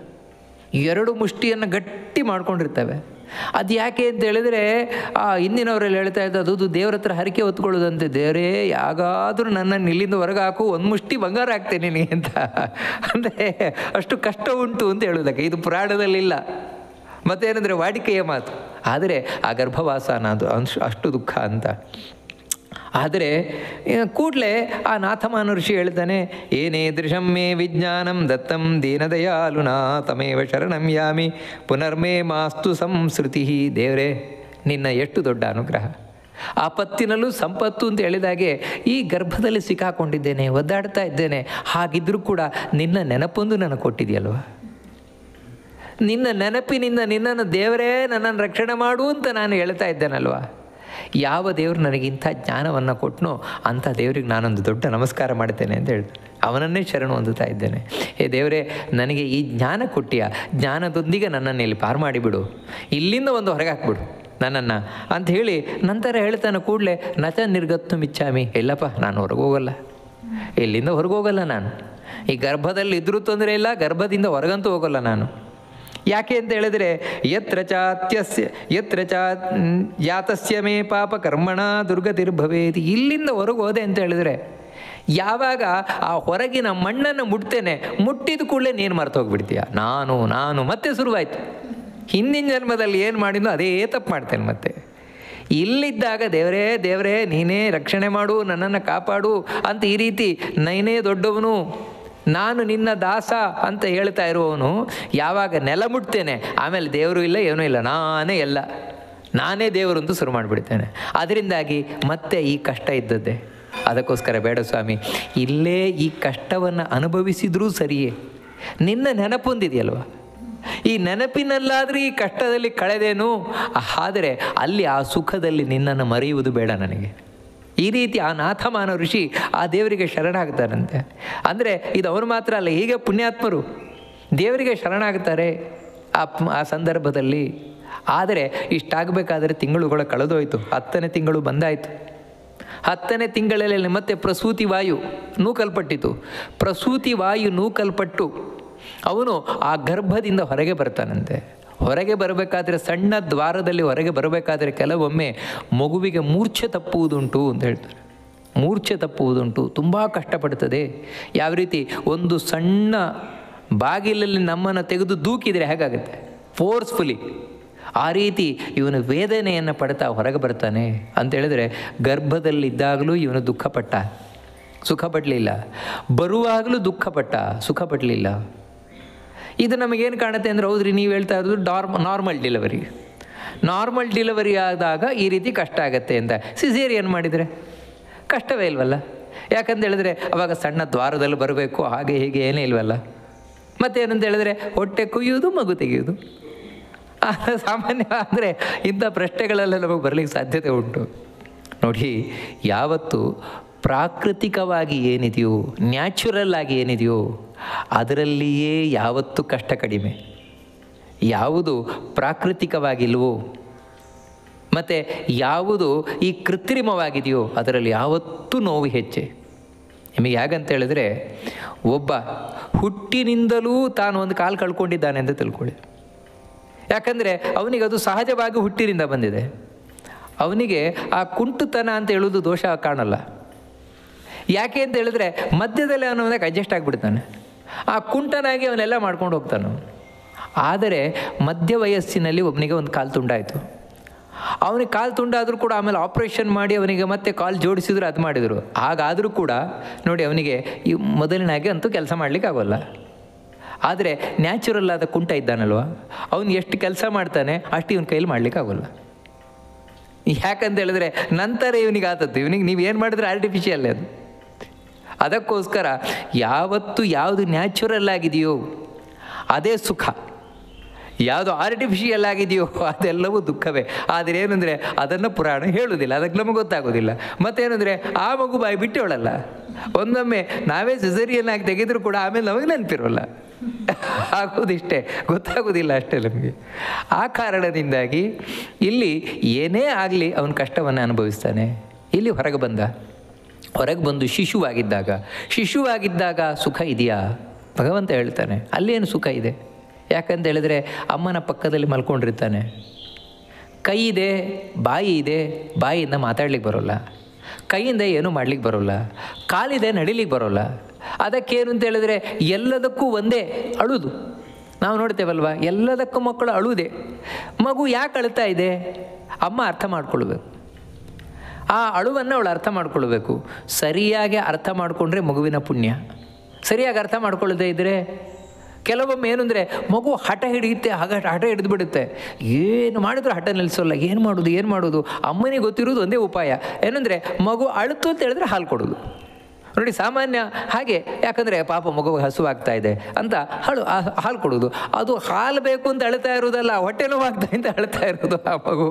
2 ಮುಷ್ಟಿಯನ್ನು ಗಟ್ಟಿ ಮಾಡ್ಕೊಂಡಿರ್ತವೆ. ಅದು ಯಾಕೆ ಅಂತ ಹೇಳಿದರೆ ಹಿಂದಿನವರೆಲ್ಲ ಹೇಳ್ತಾ ಇದ್ದದ್ದು, ಅದು ದೇವ್ರ ಹತ್ರ ಹರಕೆ ಹೊತ್ಕೊಳ್ಳೋದಂತೆ. ದೇವರೇ, ಯಾಗಾದರೂ ನನ್ನನ್ನು ಇಲ್ಲಿಂದ ಹೊರಗೆ ಹಾಕು, 1 ಮುಷ್ಟಿ ಬಂಗಾರ ಹಾಕ್ತೇನೆ ನೀ ಅಂತ. ಅಂದರೆ ಅಷ್ಟು ಕಷ್ಟ ಉಂಟು ಅಂತ ಹೇಳೋದಕ್ಕೆ. ಇದು ಪುರಾಣದಲ್ಲಿಲ್ಲ, ಮತ್ತೇನೆಂದರೆ ವಾಡಿಕೆಯ ಮಾತು. ಆದರೆ ಆ ಗರ್ಭವಾಸ ಅನ್ನೋದು ಅಷ್ಟು ದುಃಖ ಅಂತ. ಆದರೆ ಕೂಡಲೇ ಆ ನಾಥಮಾನ ಋಷಿ ಹೇಳ್ತಾನೆ, ಏನೇ ದೃಶಂ ಮೇ ವಿಜ್ಞಾನಂ ದತ್ತಂ ದೀನದಯಾಲುನಾ ತಮೇವ ಶರಣಂ ಯಾಮಿ ಪುನರ್ಮೇ ಮಾಸ್ತು ಸಂಸ್ಕೃತಿ. ದೇವರೇ, ನಿನ್ನ ಎಷ್ಟು ದೊಡ್ಡ ಅನುಗ್ರಹ. ಆಪತ್ತಿನಲ್ಲೂ ಸಂಪತ್ತು ಅಂತ ಹೇಳಿದಾಗೆ ಈ ಗರ್ಭದಲ್ಲಿ ಸಿಕ್ಕಾಕೊಂಡಿದ್ದೇನೆ, ಒದ್ದಾಡ್ತಾ ಇದ್ದೇನೆ. ಹಾಗಿದ್ರೂ ಕೂಡ ನಿನ್ನ ನೆನಪೊಂದು ನನಗೆ ಕೊಟ್ಟಿದೆಯಲ್ವ, ನಿನ್ನ ನೆನಪಿನಿಂದ ನಿನ್ನನ್ನು ದೇವರೇ ನನ್ನನ್ನು ರಕ್ಷಣೆ ಮಾಡು ಅಂತ ನಾನು ಹೇಳ್ತಾ ಇದ್ದೇನಲ್ವ. ಯಾವ ದೇವರು ನನಗಿಂಥ ಜ್ಞಾನವನ್ನು ಕೊಟ್ಟನೋ ಅಂಥ ದೇವರಿಗೆ ನಾನೊಂದು ದೊಡ್ಡ ನಮಸ್ಕಾರ ಮಾಡ್ತೇನೆ ಅಂತ ಹೇಳ್ತಾನೆ. ಅವನನ್ನೇ ಶರಣು ಹೊಂದುತ್ತಾ ಇದ್ದೇನೆ. ಹೇ ದೇವರೇ, ನನಗೆ ಈ ಜ್ಞಾನ ಕೊಟ್ಟಿಯ, ಜ್ಞಾನದೊಂದಿಗೆ ನನ್ನನ್ನು ಇಲ್ಲಿ ಪಾರು ಮಾಡಿಬಿಡು, ಇಲ್ಲಿಂದ ಒಂದು ಹೊರಗೆ ಹಾಕ್ಬಿಡು ನನ್ನನ್ನು ಅಂತ ಹೇಳಿ ನಂತರ ಹೇಳ್ತಾನೆ. ಕೂಡಲೇ ನಚ ನಿರ್ಗತ್ತು ಮಿಚ್ಚಾಮಿ. ಇಲ್ಲಪ್ಪ, ನಾನು ಹೊರಗೋಗಲ್ಲ, ಇಲ್ಲಿಂದ ಹೊರಗೋಗಲ್ಲ ನಾನು. ಈ ಗರ್ಭದಲ್ಲಿ ಇದ್ರೂ ತೊಂದರೆ ಇಲ್ಲ, ಗರ್ಭದಿಂದ ಹೊರಗಂತೂ ಹೋಗಲ್ಲ ನಾನು. ಯಾಕೆ ಅಂತ ಹೇಳಿದರೆ, ಯತ್ರ ಚ ಯಾತಸ್ಯ ಮೇ ಪಾಪ ಕರ್ಮಣ ದುರ್ಗತಿರ್ಭವೇತಿ. ಇಲ್ಲಿಂದ ಹೊರಗೆ ಹೋದೆ ಅಂತ ಹೇಳಿದರೆ, ಯಾವಾಗ ಆ ಹೊರಗಿನ ಮಣ್ಣನ್ನು ಮುಟ್ತೇನೆ, ಮುಟ್ಟಿದ ಕೂಡಲೇ ನೀನು ಮರೆತು ಹೋಗ್ಬಿಡ್ತೀಯ. ನಾನು ಮತ್ತೆ ಶುರುವಾಯಿತು. ಹಿಂದಿನ ಜನ್ಮದಲ್ಲಿ ಏನು ಮಾಡಿದ್ನೋ ಅದೇ ತಪ್ಪು ಮಾಡ್ತೇನೆ ಮತ್ತೆ. ಇಲ್ಲಿದ್ದಾಗ ದೇವರೇ ನೀನೇ ರಕ್ಷಣೆ ಮಾಡು, ನನ್ನನ್ನು ಕಾಪಾಡು ಅಂತ ಈ ರೀತಿ ನೀನೇ ದೊಡ್ಡವನು, ನಾನು ನಿನ್ನ ದಾಸ ಅಂತ ಹೇಳ್ತಾ ಇರುವವನು ಯಾವಾಗ ನೆಲ ಮುಟ್ತೇನೆ, ಆಮೇಲೆ ದೇವರು ಇಲ್ಲ, ಏನೂ ಇಲ್ಲ, ನಾನೇ ಎಲ್ಲ, ನಾನೇ ದೇವರು ಅಂತ ಶುರು ಮಾಡಿಬಿಡ್ತೇನೆ. ಅದರಿಂದಾಗಿ ಮತ್ತೆ ಈ ಕಷ್ಟ ಇದ್ದದ್ದೇ. ಅದಕ್ಕೋಸ್ಕರ ಬೇಡ ಸ್ವಾಮಿ, ಇಲ್ಲೇ ಈ ಕಷ್ಟವನ್ನು ಅನುಭವಿಸಿದರೂ ಸರಿಯೇ, ನಿನ್ನ ನೆನಪೊಂದಿದೆಯಲ್ವ, ಈ ನೆನಪಿನಲ್ಲಾದರೂ ಈ ಕಷ್ಟದಲ್ಲಿ ಕಳೆದೇನು, ಆದರೆ ಅಲ್ಲಿ ಆ ಸುಖದಲ್ಲಿ ನಿನ್ನನ್ನು ಮರೆಯುವುದು ಬೇಡ ನನಗೆ. ಈ ರೀತಿ ಆ ನಾಥಮಾನ ಋಷಿ ಆ ದೇವರಿಗೆ ಶರಣಾಗ್ತಾರಂತೆ. ಅಂದರೆ ಇದು ಅವನು ಮಾತ್ರ ಅಲ್ಲ, ಹೀಗೆ ಪುಣ್ಯಾತ್ಮರು ದೇವರಿಗೆ ಶರಣಾಗ್ತಾರೆ ಆ ಸಂದರ್ಭದಲ್ಲಿ. ಆದರೆ ಇಷ್ಟಾಗಬೇಕಾದರೆ ತಿಂಗಳುಗಳು ಕಳೆದೋಯ್ತು. 10ನೇ ತಿಂಗಳು ಬಂದಾಯಿತು. 10ನೇ ತಿಂಗಳಲ್ಲಿ ಮತ್ತೆ ಪ್ರಸೂತಿ ವಾಯು ನೂಕಲ್ಪಟ್ಟಿತು. ಪ್ರಸೂತಿ ವಾಯು ನೂಕಲ್ಪಟ್ಟು ಅವನು ಆ ಗರ್ಭದಿಂದ ಹೊರಗೆ ಬರ್ತಾನಂತೆ. ಹೊರಗೆ ಬರಬೇಕಾದ್ರೆ ಸಣ್ಣ ದ್ವಾರದಲ್ಲಿ ಹೊರಗೆ ಬರಬೇಕಾದ್ರೆ ಕೆಲವೊಮ್ಮೆ ಮಗುವಿಗೆ ಮೂರ್ಛೆ ತಪ್ಪುವುದುಂಟು ಅಂತ ಹೇಳ್ತಾರೆ. ಮೂರ್ಛೆ ತಪ್ಪುವುದುಂಟು, ತುಂಬ ಕಷ್ಟಪಡ್ತದೆ. ಯಾವ ರೀತಿ ಒಂದು ಸಣ್ಣ ಬಾಗಿಲಲ್ಲಿ ನಮ್ಮನ್ನು ತೆಗೆದು ದೂಕಿದರೆ ಹೇಗಾಗುತ್ತೆ, ಫೋರ್ಸ್ಫುಲಿ, ಆ ರೀತಿ ಇವನು ವೇದನೆಯನ್ನು ಪಡ್ತಾ ಹೊರಗೆ ಬರ್ತಾನೆ ಅಂತ ಹೇಳಿದರೆ, ಗರ್ಭದಲ್ಲಿದ್ದಾಗಲೂ ಇವನು ದುಃಖಪಟ್ಟ, ಸುಖಪಡಲಿಲ್ಲ. ಬರುವಾಗಲೂ ದುಃಖಪಟ್ಟ, ಸುಖಪಡಲಿಲ್ಲ. ಇದು ನಮಗೇನು ಕಾಣುತ್ತೆ ಅಂದರೆ, ಹೌದ್ರಿ ನೀವು ಹೇಳ್ತಾ ಇರೋದು ನಾರ್ಮಲ್ ಡಿಲಿವರಿ ಆದಾಗ ಈ ರೀತಿ ಕಷ್ಟ ಆಗುತ್ತೆ ಅಂತ. ಸಿಸೇರಿಯನ್ ಮಾಡಿದರೆ ಕಷ್ಟವೇ ಇಲ್ವಲ್ಲ. ಯಾಕಂತ ಹೇಳಿದ್ರೆ ಅವಾಗ ಸಣ್ಣ ದ್ವಾರದಲ್ಲಿ ಬರಬೇಕು, ಹಾಗೆ ಹೀಗೆ ಏನೇ ಇಲ್ವಲ್ಲ. ಮತ್ತೇನಂತ ಹೇಳಿದ್ರೆ ಹೊಟ್ಟೆ ಕುಯ್ಯೋದು, ಮಗು ತೆಗೆಯೋದು. ಸಾಮಾನ್ಯ ಅಂದರೆ ಇಂಥ ಪ್ರಶ್ನೆಗಳೆಲ್ಲ ನಮಗೆ ಬರಲಿಕ್ಕೆ ಸಾಧ್ಯತೆ ಉಂಟು. ನೋಡಿ, ಯಾವತ್ತು ಪ್ರಾಕೃತಿಕವಾಗಿ ಏನಿದೆಯೋ, ನ್ಯಾಚುರಲ್ ಆಗಿ ಏನಿದೆಯೋ ಅದರಲ್ಲಿಯೇ ಯಾವತ್ತೂ ಕಷ್ಟ ಕಡಿಮೆ. ಯಾವುದು ಪ್ರಾಕೃತಿಕವಾಗಿಲ್ವೋ ಮತ್ತು ಯಾವುದು ಈ ಕೃತ್ರಿಮವಾಗಿದೆಯೋ ಅದರಲ್ಲಿ ಯಾವತ್ತೂ ನೋವು ಹೆಚ್ಚೆ. ನಿಮಗೆ ಹೇಗಂತ ಹೇಳಿದ್ರೆ, ಒಬ್ಬ ಹುಟ್ಟಿನಿಂದಲೂ ತಾನು ಒಂದು ಕಾಲು ಕಳ್ಕೊಂಡಿದ್ದಾನೆ ಅಂತ ತಿಳ್ಕೊಳ್ಳಿ. ಯಾಕಂದರೆ ಅವನಿಗೆ ಅದು ಸಹಜವಾಗಿ ಹುಟ್ಟಿನಿಂದ ಬಂದಿದೆ. ಅವನಿಗೆ ಆ ಕುಂಟುತನ ಅಂತ ಹೇಳೋದು ದೋಷ ಕಾಣಲ್ಲ. ಯಾಕೆ ಅಂತ ಹೇಳಿದ್ರೆ ಮಧ್ಯದಲ್ಲಿ ಅವನಕ್ಕೆ ಅಡ್ಜಸ್ಟ್ ಆಗಿಬಿಡ್ತಾನೆ. ಆ ಕುಂಟನಾಗಿ ಅವನೆಲ್ಲ ಮಾಡ್ಕೊಂಡು ಹೋಗ್ತಾನೆ. ಆದರೆ ಮಧ್ಯ ವಯಸ್ಸಿನಲ್ಲಿ ಒಬ್ಬನಿಗೆ ಒಂದು ಕಾಲು ತುಂಡಾಯಿತು. ಅವನಿಗೆ ಕಾಲು ತುಂಡಾದರೂ ಕೂಡ ಆಮೇಲೆ ಆಪ್ರೇಷನ್ ಮಾಡಿ ಅವನಿಗೆ ಮತ್ತೆ ಕಾಲು ಜೋಡಿಸಿದ್ರು, ಅದು ಮಾಡಿದರು. ಹಾಗಾದರೂ ಕೂಡ ನೋಡಿ, ಅವನಿಗೆ ಈ ಮೊದಲಿನಾಗೆ ಅಂತೂ ಕೆಲಸ ಮಾಡಲಿಕ್ಕೆ ಆಗೋಲ್ಲ. ಆದರೆ ನ್ಯಾಚುರಲ್ ಆದ ಕುಂಟ ಇದ್ದಾನಲ್ವ, ಅವನು ಎಷ್ಟು ಕೆಲಸ ಮಾಡ್ತಾನೆ ಅಷ್ಟು ಇವನ ಕೈಲಿ ಮಾಡಲಿಕ್ಕೆ ಆಗೋಲ್ಲ. ಯಾಕಂತ ಹೇಳಿದ್ರೆ ನಂತರ ಇವನಿಗೆ ಆದದ್ದು, ಇವನಿಗೆ ನೀವು ಏನು ಮಾಡಿದ್ರೆ ಆರ್ಟಿಫಿಷಿಯಲ್ ಅದು. ಅದಕ್ಕೋಸ್ಕರ ಯಾವತ್ತು ಯಾವುದು ನ್ಯಾಚುರಲ್ ಆಗಿದೆಯೋ ಅದೇ ಸುಖ, ಯಾವುದು ಆರ್ಟಿಫಿಷಿಯಲ್ ಆಗಿದೆಯೋ ಅದೆಲ್ಲವೂ ದುಃಖವೇ. ಆದರೆ ಏನಂದರೆ ಅದನ್ನು ಪುರಾಣ ಹೇಳುವುದಿಲ್ಲ, ಅದಕ್ಕೆ ನಮಗೆ ಗೊತ್ತಾಗೋದಿಲ್ಲ. ಮತ್ತೇನೆಂದರೆ ಆ ಮಗು ಬಾಯಿ ಬಿಟ್ಟೇಳಲ್ಲ. ಒಂದೊಮ್ಮೆ ನಾವೇ ಸಿಸೇರಿಯನ್ ಆಗಿ ತೆಗೆದರೂ ಕೂಡ ಆಮೇಲೆ ನಮಗೆ ನೆನಪಿರೋಲ್ಲ, ಆಗೋದಿಷ್ಟೇ, ಗೊತ್ತಾಗೋದಿಲ್ಲ ಅಷ್ಟೇ ನಮಗೆ. ಆ ಕಾರಣದಿಂದಾಗಿ ಇಲ್ಲಿ ಏನೇ ಆಗಲಿ ಅವನ ಕಷ್ಟವನ್ನು ಅನುಭವಿಸ್ತಾನೆ. ಇಲ್ಲಿ ಹೊರಗೆ ಬಂದು ಶಿಶುವಾಗಿದ್ದಾಗ ಸುಖ ಇದೆಯಾ? ಭಗವಂತ ಹೇಳ್ತಾನೆ ಅಲ್ಲೇನು ಸುಖ ಇದೆ. ಯಾಕಂತ ಹೇಳಿದ್ರೆ ಅಮ್ಮನ ಪಕ್ಕದಲ್ಲಿ ಮಲ್ಕೊಂಡಿರ್ತಾನೆ. ಕೈ ಇದೆ, ಬಾಯಿ ಇದೆ, ಬಾಯಿಯಿಂದ ಮಾತಾಡ್ಲಿಕ್ಕೆ ಬರೋಲ್ಲ, ಕೈಯಿಂದ ಏನೂ ಮಾಡ್ಲಿಕ್ಕೆ ಬರೋಲ್ಲ, ಕಾಲಿದೆ, ನಡಿಲಿಕ್ಕೆ ಬರೋಲ್ಲ. ಅದಕ್ಕೇನು ಅಂತ ಹೇಳಿದ್ರೆ ಎಲ್ಲದಕ್ಕೂ ಒಂದೇ ಅಳುದು. ನಾವು ನೋಡ್ತೇವಲ್ವ, ಎಲ್ಲದಕ್ಕೂ ಮಕ್ಕಳು ಅಳುವುದೇ. ಮಗು ಯಾಕೆ ಅಳ್ತಾ ಇದೆ? ಅಮ್ಮ ಅರ್ಥ ಮಾಡ್ಕೊಳ್ಬೇಕು. ಆ ಅಳುವನ್ನು ಅವಳು ಅರ್ಥ ಮಾಡ್ಕೊಳ್ಬೇಕು. ಸರಿಯಾಗಿ ಅರ್ಥ ಮಾಡಿಕೊಂಡ್ರೆ ಮಗುವಿನ ಪುಣ್ಯ. ಸರಿಯಾಗಿ ಅರ್ಥ ಮಾಡ್ಕೊಳ್ಳದೇ ಇದ್ದರೆ ಕೆಲವೊಮ್ಮೆ ಏನು ಅಂದರೆ ಮಗು ಹಠ ಹಿಡಿಯುತ್ತೆ, ಹಠ ಹಿಡಿದು ಬಿಡುತ್ತೆ. ಏನು ಮಾಡಿದ್ರು ಹಠ ನಿಲ್ಲಿಸೋಲ್ಲ. ಏನು ಮಾಡೋದು? ಅಮ್ಮನಿಗೆ ಗೊತ್ತಿರೋದು ಒಂದೇ ಉಪಾಯ ಏನಂದರೆ ಮಗು ಅಳುತ್ತು ಅಂತ ಹೇಳಿದ್ರೆ ಹಾಲು ಕೊಡೋದು. ನೋಡಿ, ಸಾಮಾನ್ಯ ಹಾಗೆ. ಯಾಕಂದರೆ ಪಾಪ ಮಗುವಿಗೆ ಹಸುವಾಗ್ತಾ ಇದೆ ಅಂತ ಹಾಲು ಕೊಡೋದು. ಅದು ಹಾಲು ಬೇಕು ಅಂತ ಅಳ್ತಾ ಇರೋದಲ್ಲ, ಹೊಟ್ಟೆ ನೋವಾಗ್ತಾ ಅಂತ ಅಳ್ತಾ ಇರೋದು ಆ ಮಗು.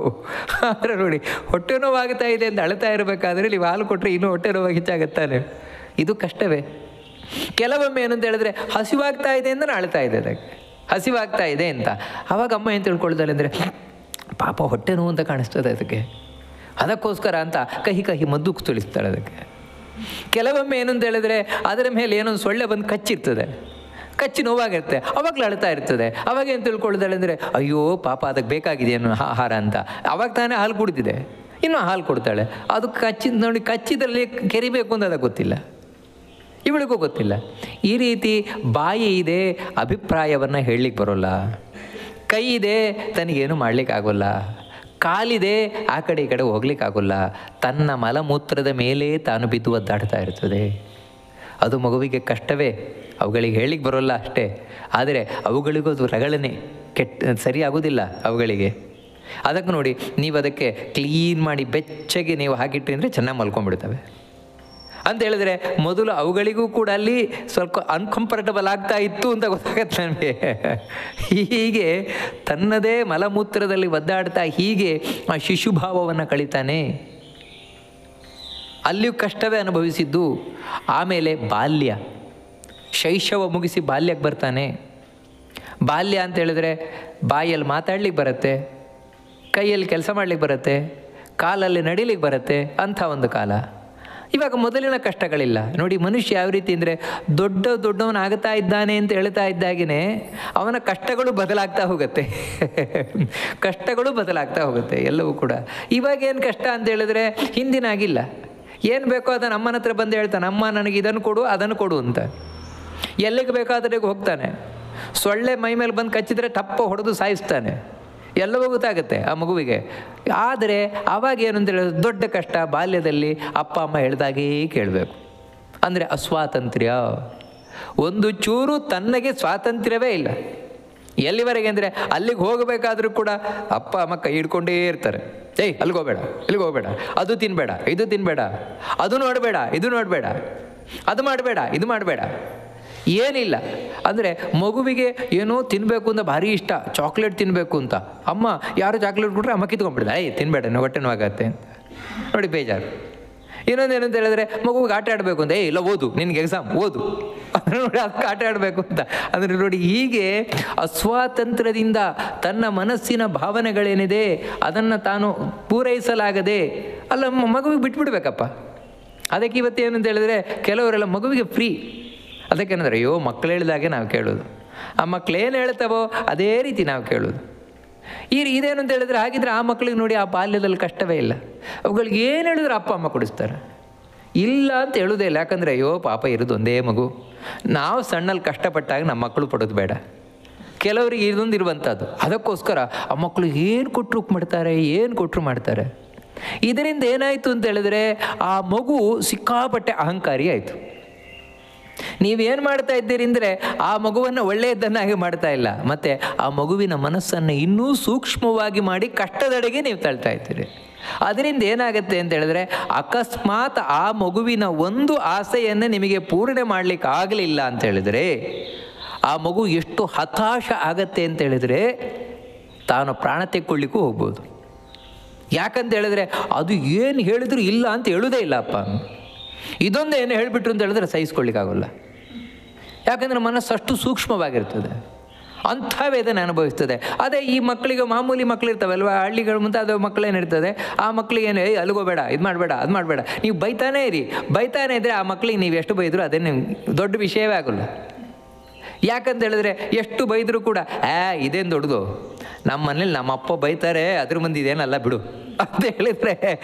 ಆದರೆ ನೋಡಿ, ಹೊಟ್ಟೆ ನೋವಾಗ್ತಾ ಇದೆ ಅಂತ ಅಳ್ತಾ ಇರಬೇಕಾದ್ರೆ ನೀವು ಹಾಲು ಕೊಟ್ಟರೆ ಇನ್ನೂ ಹೊಟ್ಟೆ ನೋವಾಗಿ ಹೆಚ್ಚಾಗುತ್ತಾನೆ. ಇದು ಕಷ್ಟವೇ. ಕೆಲವೊಮ್ಮೆ ಏನಂತ ಹೇಳಿದ್ರೆ ಹಸಿವಾಗ್ತಾ ಇದೆ ಅಂದರೆ ಅಳ್ತಾ ಇದೆ, ಅದಕ್ಕೆ ಹಸಿವಾಗ್ತಾ ಇದೆ ಅಂತ. ಆವಾಗ ಅಮ್ಮ ಏನು ತಿಳ್ಕೊಳ್ತಾಳೆ ಅಂದರೆ ಪಾಪ ಹೊಟ್ಟೆ ನೋವು ಅಂತ ಕಾಣಿಸ್ತದೆ ಅದಕ್ಕೋಸ್ಕರ ಅಂತ ಕಹಿ ಮದ್ದು ತುಳಿಸ್ತಾಳೆ ಅದಕ್ಕೆ. ಕೆಲವೊಮ್ಮೆ ಏನು ಅಂತ ಹೇಳಿದ್ರೆ ಅದರ ಮೇಲೆ ಏನೊಂದು ಸೊಳ್ಳೆ ಬಂದು ಕಚ್ಚಿ ನೋವಾಗಿರುತ್ತೆ, ಅವಾಗಲೂ ಅಳ್ತಾ ಇರ್ತದೆ. ಅವಾಗ ಏನು ತಿಳ್ಕೊಳ್ತಾಳೆ ಅಂದರೆ ಅಯ್ಯೋ ಪಾಪ ಅದಕ್ಕೆ ಬೇಕಾಗಿದೆ ಅನ್ನೋ ಆಹಾರ ಅಂತ. ಅವಾಗ ತಾನೇ ಹಾಲು ಕುಡಿದಿದೆ, ಇನ್ನೂ ಹಾಲು ಕೊಡ್ತಾಳೆ. ಅದು ಕಚ್ಚಿದ್ರಲ್ಲಿ ಕೆರಿಬೇಕು ಅಂತ ಅದಕ್ಕೆ ಗೊತ್ತಿಲ್ಲ, ಇವಳಿಗೂ ಗೊತ್ತಿಲ್ಲ. ಈ ರೀತಿ ಬಾಯಿ ಇದೆ, ಅಭಿಪ್ರಾಯವನ್ನು ಹೇಳಲಿಕ್ಕೆ ಬರೋಲ್ಲ. ಕೈ ಇದೆ, ತನಗೇನು ಮಾಡಲಿಕ್ಕಾಗೋಲ್ಲ. ಕಾಲಿದೆ, ಆ ಕಡೆ ಈ ಕಡೆ ಹೋಗ್ಲಿಕ್ಕಾಗೋಲ್ಲ. ತನ್ನ ಮಲಮೂತ್ರದ ಮೇಲೆ ತಾನು ಬಿದ್ದು ಒದ್ದಾಡ್ತಾ ಇರ್ತದೆ. ಅದು ಮಗುವಿಗೆ ಕಷ್ಟವೇ, ಅವುಗಳಿಗೆ ಹೇಳಲಿಕ್ಕೆ ಬರೋಲ್ಲ ಅಷ್ಟೇ. ಆದರೆ ಅವುಗಳಿಗೂ ಅದು ರಗಳನೆ ಸರಿಯಾಗೋದಿಲ್ಲ ಅವುಗಳಿಗೆ. ಅದಕ್ಕೆ ನೋಡಿ, ನೀವು ಅದಕ್ಕೆ ಕ್ಲೀನ್ ಮಾಡಿ ಬೆಚ್ಚಗೆ ನೀವು ಹಾಕಿಟ್ರಿ ಅಂದರೆ ಚೆನ್ನಾಗಿ ಮಲ್ಕೊಂಡ್ಬಿಡ್ತವೆ. ಅಂತ ಹೇಳಿದ್ರೆ ಮೊದಲು ಅವುಗಳಿಗೂ ಕೂಡ ಅಲ್ಲಿ ಸ್ವಲ್ಪ ಅನ್ಕಂಫರ್ಟಬಲ್ ಆಗ್ತಾ ಇತ್ತು ಅಂತ ಗೊತ್ತಾಗತ್ತೆ ನನಗೆ. ಹೀಗೆ ತನ್ನದೇ ಮಲಮೂತ್ರದಲ್ಲಿ ಒದ್ದಾಡ್ತಾ ಹೀಗೆ ಆ ಶಿಶುಭಾವವನ್ನು ಕಳೀತಾನೆ. ಅಲ್ಲಿಯೂ ಕಷ್ಟವೇ ಅನುಭವಿಸಿದ್ದು. ಆಮೇಲೆ ಬಾಲ್ಯ, ಶೈಶವ ಮುಗಿಸಿ ಬಾಲ್ಯಕ್ಕೆ ಬರ್ತಾನೆ. ಬಾಲ್ಯ ಅಂತ ಹೇಳಿದ್ರೆ ಬಾಯಲ್ಲಿ ಮಾತಾಡ್ಲಿಕ್ಕೆ ಬರುತ್ತೆ, ಕೈಯಲ್ಲಿ ಕೆಲಸ ಮಾಡ್ಲಿಕ್ಕೆ ಬರುತ್ತೆ, ಕಾಲಲ್ಲಿ ನಡಿಲಿಕ್ಕೆ ಬರುತ್ತೆ, ಅಂಥ ಒಂದು ಕಾಲ. ಇವಾಗ ಮೊದಲಿನ ಕಷ್ಟಗಳಿಲ್ಲ. ನೋಡಿ, ಮನುಷ್ಯ ಯಾವ ರೀತಿ ಅಂದರೆ ದೊಡ್ಡವನಾಗ್ತಾ ಇದ್ದಾನೆ ಅಂತ ಹೇಳ್ತಾ ಇದ್ದಾಗೇ ಅವನ ಕಷ್ಟಗಳು ಬದಲಾಗ್ತಾ ಹೋಗುತ್ತೆ ಎಲ್ಲವೂ ಕೂಡ. ಇವಾಗೇನು ಕಷ್ಟ ಅಂತ ಹೇಳಿದ್ರೆ ಹಿಂದಿನಾಗಿಲ್ಲ. ಏನು ಬೇಕೋ ಅದನ್ನು ಅಮ್ಮನ ಹತ್ರ ಬಂದು ಹೇಳ್ತಾನೆ, ಅಮ್ಮ ನನಗೆ ಇದನ್ನು ಕೊಡು ಅದನ್ನು ಕೊಡು ಅಂತ. ಎಲ್ಲಿಗೆ ಬೇಕಾದ್ರಿಗೆ ಹೋಗ್ತಾನೆ. ಸೊಳ್ಳೆ ಮೈ ಮೇಲೆ ಬಂದು ಕಚ್ಚಿದ್ರೆ ಟಪ್ಪ ಹೊಡೆದು ಸಾಯಿಸ್ತಾನೆ. ಎಲ್ಲವೂ ಗೊತ್ತಾಗುತ್ತೆ ಆ ಮಗುವಿಗೆ. ಆದರೆ ಆವಾಗ ಏನು ಅಂತ ಹೇಳಿದ್ರೆ ದೊಡ್ಡ ಕಷ್ಟ ಬಾಲ್ಯದಲ್ಲಿ ಅಪ್ಪ ಅಮ್ಮ ಹೇಳ್ದಾಗೇ ಕೇಳಬೇಕು. ಅಂದರೆ ಅಸ್ವಾತಂತ್ರ್ಯ, ಒಂದು ಚೂರು ತನ್ನಗೆ ಸ್ವಾತಂತ್ರ್ಯವೇ ಇಲ್ಲ. ಎಲ್ಲಿವರೆಗೆ ಅಂದರೆ ಅಲ್ಲಿಗೆ ಹೋಗಬೇಕಾದ್ರೂ ಕೂಡ ಅಪ್ಪ ಅಮ್ಮ ಕೈ ಹಿಡ್ಕೊಂಡೇ ಇರ್ತಾರೆ. ಏಯ್ ಅಲ್ಲಿಗೋಗ್ಬೇಡ, ಇಲ್ಲಿಗೆ ಹೋಗಬೇಡ, ಅದು ತಿನ್ನಬೇಡ, ಇದು ತಿನ್ನಬೇಡ, ಅದು ನೋಡಬೇಡ, ಇದು ನೋಡಬೇಡ, ಅದು ಮಾಡಬೇಡ, ಇದು ಮಾಡಬೇಡ, ಏನಿಲ್ಲ. ಅಂದರೆ ಮಗುವಿಗೆ ಏನೋ ತಿನ್ನಬೇಕು ಅಂತ ಭಾರಿ ಇಷ್ಟ, ಚಾಕ್ಲೇಟ್ ತಿನ್ನಬೇಕು ಅಂತ. ಅಮ್ಮ ಯಾರು ಚಾಕ್ಲೇಟ್ ಕೊಟ್ಟರೆ ಅಮ್ಮ ಕಿತ್ಕೊಂಡ್ಬಿಡ್ದ, ತಿನ್ನಬೇಡ ಹೊಟ್ಟೆ ನೋವಾಗತ್ತೆ ಅಂತ. ನೋಡಿ ಬೇಜಾರು. ಇನ್ನೊಂದೇನು ಅಂತ ಹೇಳಿದ್ರೆ ಮಗುವಿಗೆ ಆಟ ಆಡಬೇಕು ಅಂತ, ಇಲ್ಲ ಓದು, ನಿನಗೆ ಎಕ್ಸಾಮ್ ಓದು, ಅಂದರೆ ನೋಡಿ ಅದಕ್ಕೆ ಆಟ ಆಡಬೇಕು ಅಂತ. ಅಂದರೆ ನೋಡಿ ಹೀಗೆ ಅಸ್ವಾತಂತ್ರ್ಯದಿಂದ ತನ್ನ ಮನಸ್ಸಿನ ಭಾವನೆಗಳೇನಿದೆ ಅದನ್ನು ತಾನು ಪೂರೈಸಲಾಗದೆ ಅಲ್ಲ ಮಗುವಿಗೆ ಬಿಟ್ಬಿಡ್ಬೇಕಪ್ಪ. ಅದಕ್ಕೆ ಇವತ್ತೇನು ಅಂತ ಹೇಳಿದ್ರೆ ಕೆಲವರೆಲ್ಲ ಮಗುವಿಗೆ ಫ್ರೀ. ಅದಕ್ಕೇನಂದ್ರೆ ಅಯ್ಯೋ ಮಕ್ಕಳು ಹೇಳಿದಾಗೆ ನಾವು ಕೇಳೋದು, ಆ ಮಕ್ಕಳೇನು ಹೇಳ್ತಾವೋ ಅದೇ ರೀತಿ ನಾವು ಕೇಳೋದು. ಇದೇನು ಅಂತ ಹೇಳಿದ್ರೆ ಹಾಗಿದ್ರೆ ಆ ಮಕ್ಕಳಿಗೆ ನೋಡಿ ಆ ಬಾಲ್ಯದಲ್ಲಿ ಕಷ್ಟವೇ ಇಲ್ಲ. ಅವುಗಳಿಗೆ ಏನು ಹೇಳಿದ್ರು ಅಪ್ಪ ಅಮ್ಮ ಕೊಡಿಸ್ತಾರೆ. ಇಲ್ಲ ಅಂತ ಹೇಳೋದೇ ಇಲ್ಲ. ಯಾಕಂದರೆ ಅಯ್ಯೋ ಪಾಪ ಇರೋದು ಒಂದೇ ಮಗು, ನಾವು ಸಣ್ಣಲ್ಲಿ ಕಷ್ಟಪಟ್ಟಾಗ ನಮ್ಮ ಮಕ್ಕಳು ಪಡೋದು ಬೇಡ. ಕೆಲವರಿಗೆ ಇದೊಂದು ಇರುವಂಥದ್ದು. ಅದಕ್ಕೋಸ್ಕರ ಆ ಮಕ್ಕಳು ಏನು ಕೊಟ್ಟರು ಮಾಡ್ತಾರೆ, ಏನು ಕೊಟ್ಟರು ಮಾಡ್ತಾರೆ. ಇದರಿಂದ ಏನಾಯಿತು ಅಂತ ಹೇಳಿದ್ರೆ ಆ ಮಗು ಸಿಕ್ಕಾಪಟ್ಟೆ ಅಹಂಕಾರಿ ಆಯಿತು. ನೀವೇನು ಮಾಡ್ತಾ ಇದ್ದೀರಿ ಅಂದರೆ ಆ ಮಗುವನ್ನು ಒಳ್ಳೆಯದನ್ನಾಗಿ ಮಾಡ್ತಾ ಇಲ್ಲ, ಮತ್ತು ಆ ಮಗುವಿನ ಮನಸ್ಸನ್ನು ಇನ್ನೂ ಸೂಕ್ಷ್ಮವಾಗಿ ಮಾಡಿ ಕಷ್ಟದಡೆಗೆ ನೀವು ತಳ್ತಾ ಇದ್ದೀರಿ. ಅದರಿಂದ ಏನಾಗುತ್ತೆ ಅಂತ ಹೇಳಿದ್ರೆ ಅಕಸ್ಮಾತ್ ಆ ಮಗುವಿನ ಒಂದು ಆಸೆಯನ್ನು ನಿಮಗೆ ಪೂರ್ಣೆ ಮಾಡಲಿಕ್ಕೆ ಆಗಲಿಲ್ಲ ಅಂತ ಹೇಳಿದರೆ ಆ ಮಗು ಎಷ್ಟು ಹತಾಶ ಆಗತ್ತೆ ಅಂತ ಹೇಳಿದರೆ ತಾನು ಪ್ರಾಣ ತೆಕ್ಕೊಳ್ಳಿಕ್ಕೂ ಹೋಗ್ಬೋದು. ಯಾಕಂತ ಹೇಳಿದ್ರೆ ಅದು ಏನು ಹೇಳಿದ್ರು ಇಲ್ಲ ಅಂತ ಹೇಳೋದೇ ಇಲ್ಲಪ್ಪ. ಇದೊಂದು ಏನು ಹೇಳಿಬಿಟ್ರು ಅಂತ ಹೇಳಿದ್ರೆ ಸಹಿಸ್ಕೊಳ್ಳಿಕ್ಕಾಗಲ್ಲ. ಯಾಕಂದರೆ ಮನಸ್ಸು ಅಷ್ಟು ಸೂಕ್ಷ್ಮವಾಗಿರ್ತದೆ, ಅಂಥ ವೇದನೆ ಅನುಭವಿಸ್ತದೆ. ಅದೇ ಈ ಮಕ್ಕಳಿಗೆ ಮಾಮೂಲಿ ಮಕ್ಕಳಿರ್ತಾವಲ್ವ, ಹಳ್ಳಿಗಳು ಮುಂತಾದ ಮಕ್ಕಳೇನಿರ್ತದೆ, ಆ ಮಕ್ಕಳಿಗೇನು ಅಲ್ಲಿಗೋಬೇಡ, ಇದು ಮಾಡಬೇಡ, ಅದು ಮಾಡಬೇಡ, ನೀವು ಬೈತಾನೇ ಇರಿ. ಬೈತಾನೆ ಇದ್ದರೆ ಆ ಮಕ್ಕಳಿಗೆ ನೀವು ಎಷ್ಟು ಬೈದರೂ ಅದೇನು ದೊಡ್ಡ ವಿಷಯವೇ ಆಗೋಲ್ಲ. ಯಾಕಂತ ಹೇಳಿದ್ರೆ ಎಷ್ಟು ಬೈದರೂ ಕೂಡ ಇದೇನು ದೊಡ್ಡದು, ನಮ್ಮ ಮನೇಲಿ ನಮ್ಮ ಅಪ್ಪ ಬೈತಾರೆ, ಅದ್ರ ಮುಂದೆ ಇದೇನಲ್ಲ ಬಿಡು ಅಂತ ಹೇಳಿದರೆ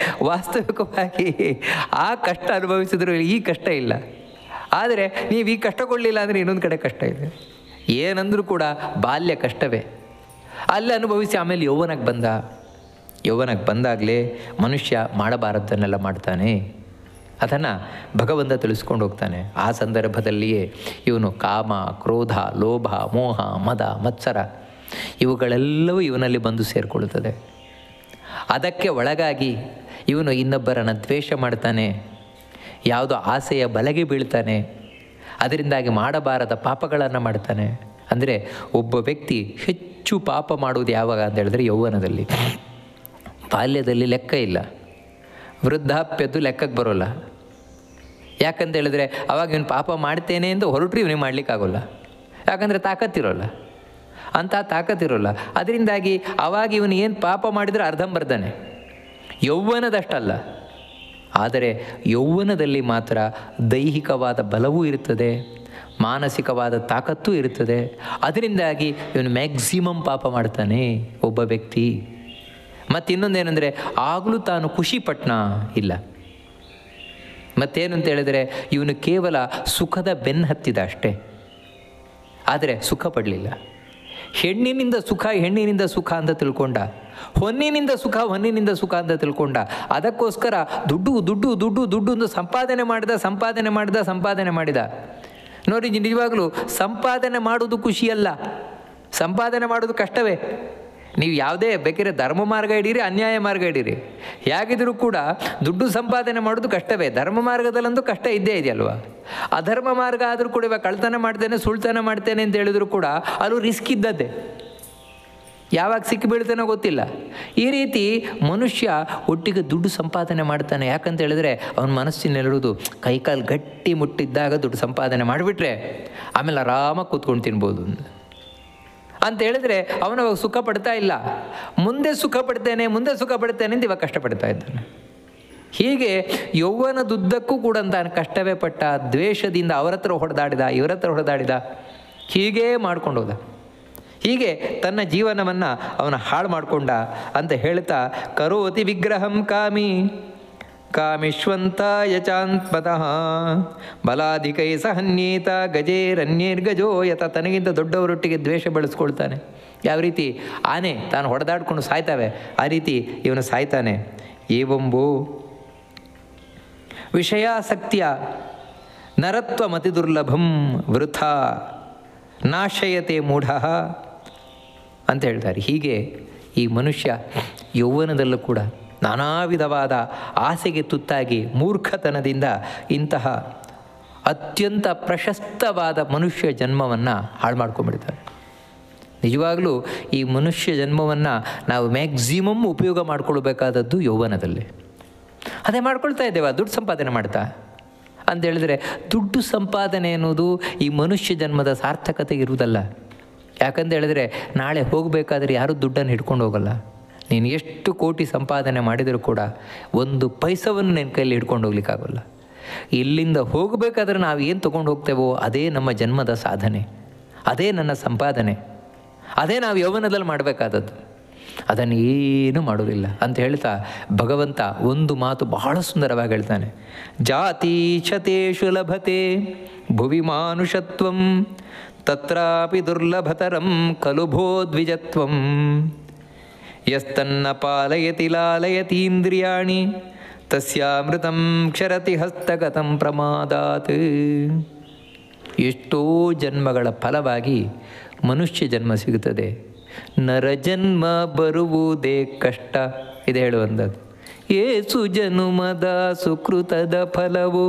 ವಾಸ್ತವಿಕವಾಗಿ ಆ ಕಷ್ಟ ಅನುಭವಿಸಿದ್ರು ಈ ಕಷ್ಟ ಇಲ್ಲ. ಆದರೆ ನೀವು ಈ ಕಷ್ಟ ಕೊಡಲಿಲ್ಲ ಅಂದರೆ ಇನ್ನೊಂದು ಕಡೆ ಕಷ್ಟ ಇದೆ. ಏನಂದರೂ ಕೂಡ ಬಾಲ್ಯ ಕಷ್ಟವೇ. ಅಲ್ಲಿ ಅನುಭವಿಸಿ ಆಮೇಲೆ ಯೌವನಕ್ಕೆ ಬಂದಾಗಲೇ ಮನುಷ್ಯ ಮಾಡಬಾರದನ್ನೆಲ್ಲ ಮಾಡ್ತಾನೆ. ಅದನ್ನು ಭಗವಂತ ತಿಳಿಸ್ಕೊಂಡು ಹೋಗ್ತಾನೆ. ಆ ಸಂದರ್ಭದಲ್ಲಿಯೇ ಇವನು ಕಾಮ, ಕ್ರೋಧ, ಲೋಭ, ಮೋಹ, ಮದ, ಮತ್ಸರ ಇವುಗಳೆಲ್ಲವೂ ಇವನಲ್ಲಿ ಬಂದು ಸೇರಿಕೊಳ್ಳುತ್ತದೆ. ಅದಕ್ಕೆ ಒಳಗಾಗಿ ಇವನು ಇನ್ನೊಬ್ಬರನ್ನು ದ್ವೇಷ ಮಾಡ್ತಾನೆ, ಯಾವುದೋ ಆಸೆಯ ಬಲೆಗೆ ಬೀಳ್ತಾನೆ, ಅದರಿಂದಾಗಿ ಮಾಡಬಾರದ ಪಾಪಗಳನ್ನು ಮಾಡ್ತಾನೆ. ಅಂದರೆ ಒಬ್ಬ ವ್ಯಕ್ತಿ ಹೆಚ್ಚು ಪಾಪ ಮಾಡುವುದು ಯಾವಾಗ ಅಂತ ಹೇಳಿದ್ರೆ ಯೌವನದಲ್ಲಿ. ಬಾಲ್ಯದಲ್ಲಿ ಲೆಕ್ಕ ಇಲ್ಲ, ವೃದ್ಧಾಪ್ಯದ್ದು ಲೆಕ್ಕಕ್ಕೆ ಬರೋಲ್ಲ. ಯಾಕಂತ ಹೇಳಿದ್ರೆ ಅವಾಗ ಇವನು ಪಾಪ ಮಾಡ್ತೇನೆ ಅಂತ ಹೊರಟ್ರು ಇವನಿಗೆ ಮಾಡಲಿಕ್ಕಾಗೋಲ್ಲ. ಯಾಕಂದರೆ ತಾಕತ್ತಿರೋಲ್ಲ, ಅಂಥ ತಾಕತ್ತಿರೋಲ್ಲ. ಅದರಿಂದಾಗಿ ಅವಾಗ ಇವನು ಏನು ಪಾಪ ಮಾಡಿದರೆ ಅರ್ಧಂಬರ್ಧನೆ. ಯೌವನದಷ್ಟಲ್ಲ, ಆದರೆ ಯೌವನದಲ್ಲಿ ಮಾತ್ರ ದೈಹಿಕವಾದ ಬಲವೂ ಇರ್ತದೆ, ಮಾನಸಿಕವಾದ ತಾಕತ್ತೂ ಇರ್ತದೆ. ಅದರಿಂದಾಗಿ ಇವನು ಮ್ಯಾಕ್ಸಿಮಮ್ ಪಾಪ ಮಾಡ್ತಾನೆ ಒಬ್ಬ ವ್ಯಕ್ತಿ. ಮತ್ತು ಇನ್ನೊಂದೇನೆಂದರೆ ಆಗಲೂ ತಾನು ಖುಷಿ ಪಟ್ನ ಇಲ್ಲ. ಮತ್ತೇನು ಅಂತ ಹೇಳಿದರೆ ಇವನು ಕೇವಲ ಸುಖದ ಬೆನ್ನು ಹತ್ತಿದ ಅಷ್ಟೇ, ಆದರೆ ಸುಖ ಪಡಲಿಲ್ಲ. ಹೆಣ್ಣಿನಿಂದ ಸುಖ ಅಂತ ತಿಳ್ಕೊಂಡ, ಹೊನ್ನಿನಿಂದ ಸುಖ ಅಂತ ತಿಳ್ಕೊಂಡ. ಅದಕ್ಕೋಸ್ಕರ ದುಡ್ಡು ಒಂದು ಸಂಪಾದನೆ ಮಾಡಿದ. ನೋಡಿ, ನಿಜವಾಗಲೂ ಸಂಪಾದನೆ ಮಾಡೋದು ಖುಷಿಯಲ್ಲ, ಸಂಪಾದನೆ ಮಾಡೋದು ಕಷ್ಟವೇ. ನೀವು ಯಾವುದೇ ಬೇಕಾದ್ರೆ ಧರ್ಮ ಮಾರ್ಗ ಹಿಡೀರಿ, ಅನ್ಯಾಯ ಮಾರ್ಗ ಹಿಡೀರಿ, ಹೇಗಿದ್ರೂ ಕೂಡ ದುಡ್ಡು ಸಂಪಾದನೆ ಮಾಡೋದು ಕಷ್ಟವೇ. ಧರ್ಮ ಮಾರ್ಗದಲ್ಲಂತೂ ಕಷ್ಟ ಇದ್ದೇ ಇದೆಯಲ್ವ. ಅಧರ್ಮ ಮಾರ್ಗ ಆದರೂ ಕೂಡ ಇವಾಗ ಕಳ್ತನ ಮಾಡ್ತೇನೆ, ಸುಳ್ತನ ಮಾಡ್ತೇನೆ ಅಂತ ಹೇಳಿದ್ರು ಕೂಡ ಅದು ರಿಸ್ಕ್ ಇದ್ದದ್ದೇ, ಯಾವಾಗ ಸಿಕ್ಕಿ ಬೀಳ್ತಾನೋ ಗೊತ್ತಿಲ್ಲ. ಈ ರೀತಿ ಮನುಷ್ಯ ಒಟ್ಟಿಗೆ ದುಡ್ಡು ಸಂಪಾದನೆ ಮಾಡ್ತಾನೆ. ಯಾಕಂತ ಹೇಳಿದ್ರೆ ಅವನ ಮನಸ್ಸಿನಲ್ಲಿರೋದು ಕೈಕಾಲು ಗಟ್ಟಿ ಮುಟ್ಟಿದ್ದಾಗ ದುಡ್ಡು ಸಂಪಾದನೆ ಮಾಡಿಬಿಟ್ರೆ ಆಮೇಲೆ ಆರಾಮಾಗಿ ಕೂತ್ಕೊಂಡು ತಿನ್ಬೋದು ಅಂತ ಹೇಳಿದ್ರೆ ಅವನವಾಗ ಸುಖ ಪಡ್ತಾ ಇಲ್ಲ. ಮುಂದೆ ಸುಖ ಪಡ್ತೇನೆ ಅಂತ ಇವಾಗ ಕಷ್ಟಪಡ್ತಾ ಇದ್ದಾನೆ. ಹೀಗೆ ಯೌವನದುದ್ದಕ್ಕೂ ಕೂಡ ತಾನು ಕಷ್ಟವೇ ಪಟ್ಟ, ದ್ವೇಷದಿಂದ ಅವರ ಹತ್ರ ಹೊಡೆದಾಡಿದ, ಇವರ ಹತ್ರ ಹೊಡೆದಾಡಿದ, ಹೀಗೇ ಮಾಡ್ಕೊಂಡು ಹೋದ. ಹೀಗೆ ತನ್ನ ಜೀವನವನ್ನು ಅವನ ಹಾಳು ಮಾಡಿಕೊಂಡ ಅಂತ ಹೇಳ್ತಾ, ಕರೋತಿ ವಿಗ್ರಹಂ ಕಾಮಿಶ್ವಂತ ಯಚಾಂತ್ಮತಃ ಬಲಾಧಿಕೈ ಸಹನ್ಯೇತ ಗಜೇರನ್ಯೇರ್ಗಜೋ ಯತ. ತನಗಿಂತ ದೊಡ್ಡವರೊಟ್ಟಿಗೆ ದ್ವೇಷ ಬೆಳೆಸ್ಕೊಳ್ತಾನೆ. ಯಾವ ರೀತಿ ಆನೆ ತಾನು ಹೊಡೆದಾಡ್ಕೊಂಡು ಸಾಯ್ತಾವೆ, ಆ ರೀತಿ ಇವನು ಸಾಯ್ತಾನೆ. ಏವಂಬೋ ವಿಷಯಾಸಕ್ತಿಯ ನರತ್ವ ಮತಿ ದುರ್ಲಭಂ ವೃಥಾ ನಾಶಯತೆ ಮೂಢ ಅಂತ ಹೇಳ್ತಾರೆ. ಹೀಗೆ ಈ ಮನುಷ್ಯ ಯೌವನದಲ್ಲೂ ಕೂಡ ನಾನಾ ವಿಧವಾದ ಆಸೆಗೆ ತುತ್ತಾಗಿ ಮೂರ್ಖತನದಿಂದ ಇಂತಹ ಅತ್ಯಂತ ಪ್ರಶಸ್ತವಾದ ಮನುಷ್ಯ ಜನ್ಮವನ್ನು ಹಾಳು ಮಾಡ್ಕೊಂಡ್ಬಿಡ್ತಾರೆ. ನಿಜವಾಗಲೂ ಈ ಮನುಷ್ಯ ಜನ್ಮವನ್ನು ನಾವು ಮ್ಯಾಕ್ಸಿಮಮ್ ಉಪಯೋಗ ಮಾಡ್ಕೊಳ್ಬೇಕಾದದ್ದು ಯೌವನದಲ್ಲಿ. ಅದೇ ಮಾಡ್ಕೊಳ್ತಾ ಇದ್ದೇವೆ, ದುಡ್ಡು ಸಂಪಾದನೆ ಮಾಡ್ತಾ ಅಂತ ಹೇಳಿದ್ರೆ, ದುಡ್ಡು ಸಂಪಾದನೆ ಅನ್ನೋದು ಈ ಮನುಷ್ಯ ಜನ್ಮದ ಸಾರ್ಥಕತೆ ಇರುವುದಲ್ಲ. ಯಾಕಂತ ಹೇಳಿದ್ರೆ ನಾಳೆ ಹೋಗಬೇಕಾದ್ರೆ ಯಾರೂ ದುಡ್ಡನ್ನು ಹಿಡ್ಕೊಂಡು ಹೋಗಲ್ಲ. ನೀನು ಎಷ್ಟು ಕೋಟಿ ಸಂಪಾದನೆ ಮಾಡಿದರೂ ಕೂಡ ಒಂದು ಪೈಸವನ್ನು ನಿನ್ನ ಕೈಯಲ್ಲಿ ಹಿಡ್ಕೊಂಡು ಹೋಗ್ಲಿಕ್ಕಾಗಲ್ಲ. ಇಲ್ಲಿಂದ ಹೋಗಬೇಕಾದ್ರೆ ನಾವು ಏನು ತೊಗೊಂಡು ಹೋಗ್ತೇವೋ ಅದೇ ನಮ್ಮ ಜನ್ಮದ ಸಾಧನೆ, ಅದೇ ನನ್ನ ಸಂಪಾದನೆ, ಅದೇ ನಾವು ಯೌವನದಲ್ಲಿ ಮಾಡಬೇಕಾದದ್ದು. ಅದನ್ನು ಏನೂ ಮಾಡೋದಿಲ್ಲ ಅಂತ ಹೇಳ್ತಾ ಭಗವಂತ ಒಂದು ಮಾತು ಬಹಳ ಸುಂದರವಾಗಿ ಹೇಳ್ತಾನೆ. ಜಾತಿ ಛತೇಷು ಲಭತೆ ಭುವಿ ಮಾನುಷತ್ವಂ ತತ್ರಾಪಿ ದುರ್ಲಭತರಂ ಖಲು ಭೋ ದ್ವಿಜತ್ವಂ ಯಸ್ತನ್ನ ಪಾಲಯತಿ ಲಾಲಯತೀಂದ್ರಿಯಾಣಿ ತಸ್ಯಾಮೃತಂ ಕ್ಷರತಿ ಹಸ್ತಗತಂ ಪ್ರಮಾದಾತ್. ಎಷ್ಟೋ ಜನ್ಮಗಳ ಫಲವಾಗಿ ಮನುಷ್ಯ ಜನ್ಮ ಸಿಗುತ್ತದೆ. ನರಜನ್ಮ ಬರುವುದೇ ಕಷ್ಟ ಇದೆ ಹೇಳುವಂಥದ್ದು. ಏಸು ಜನುಮದ ಸುಕೃತದ ಫಲವು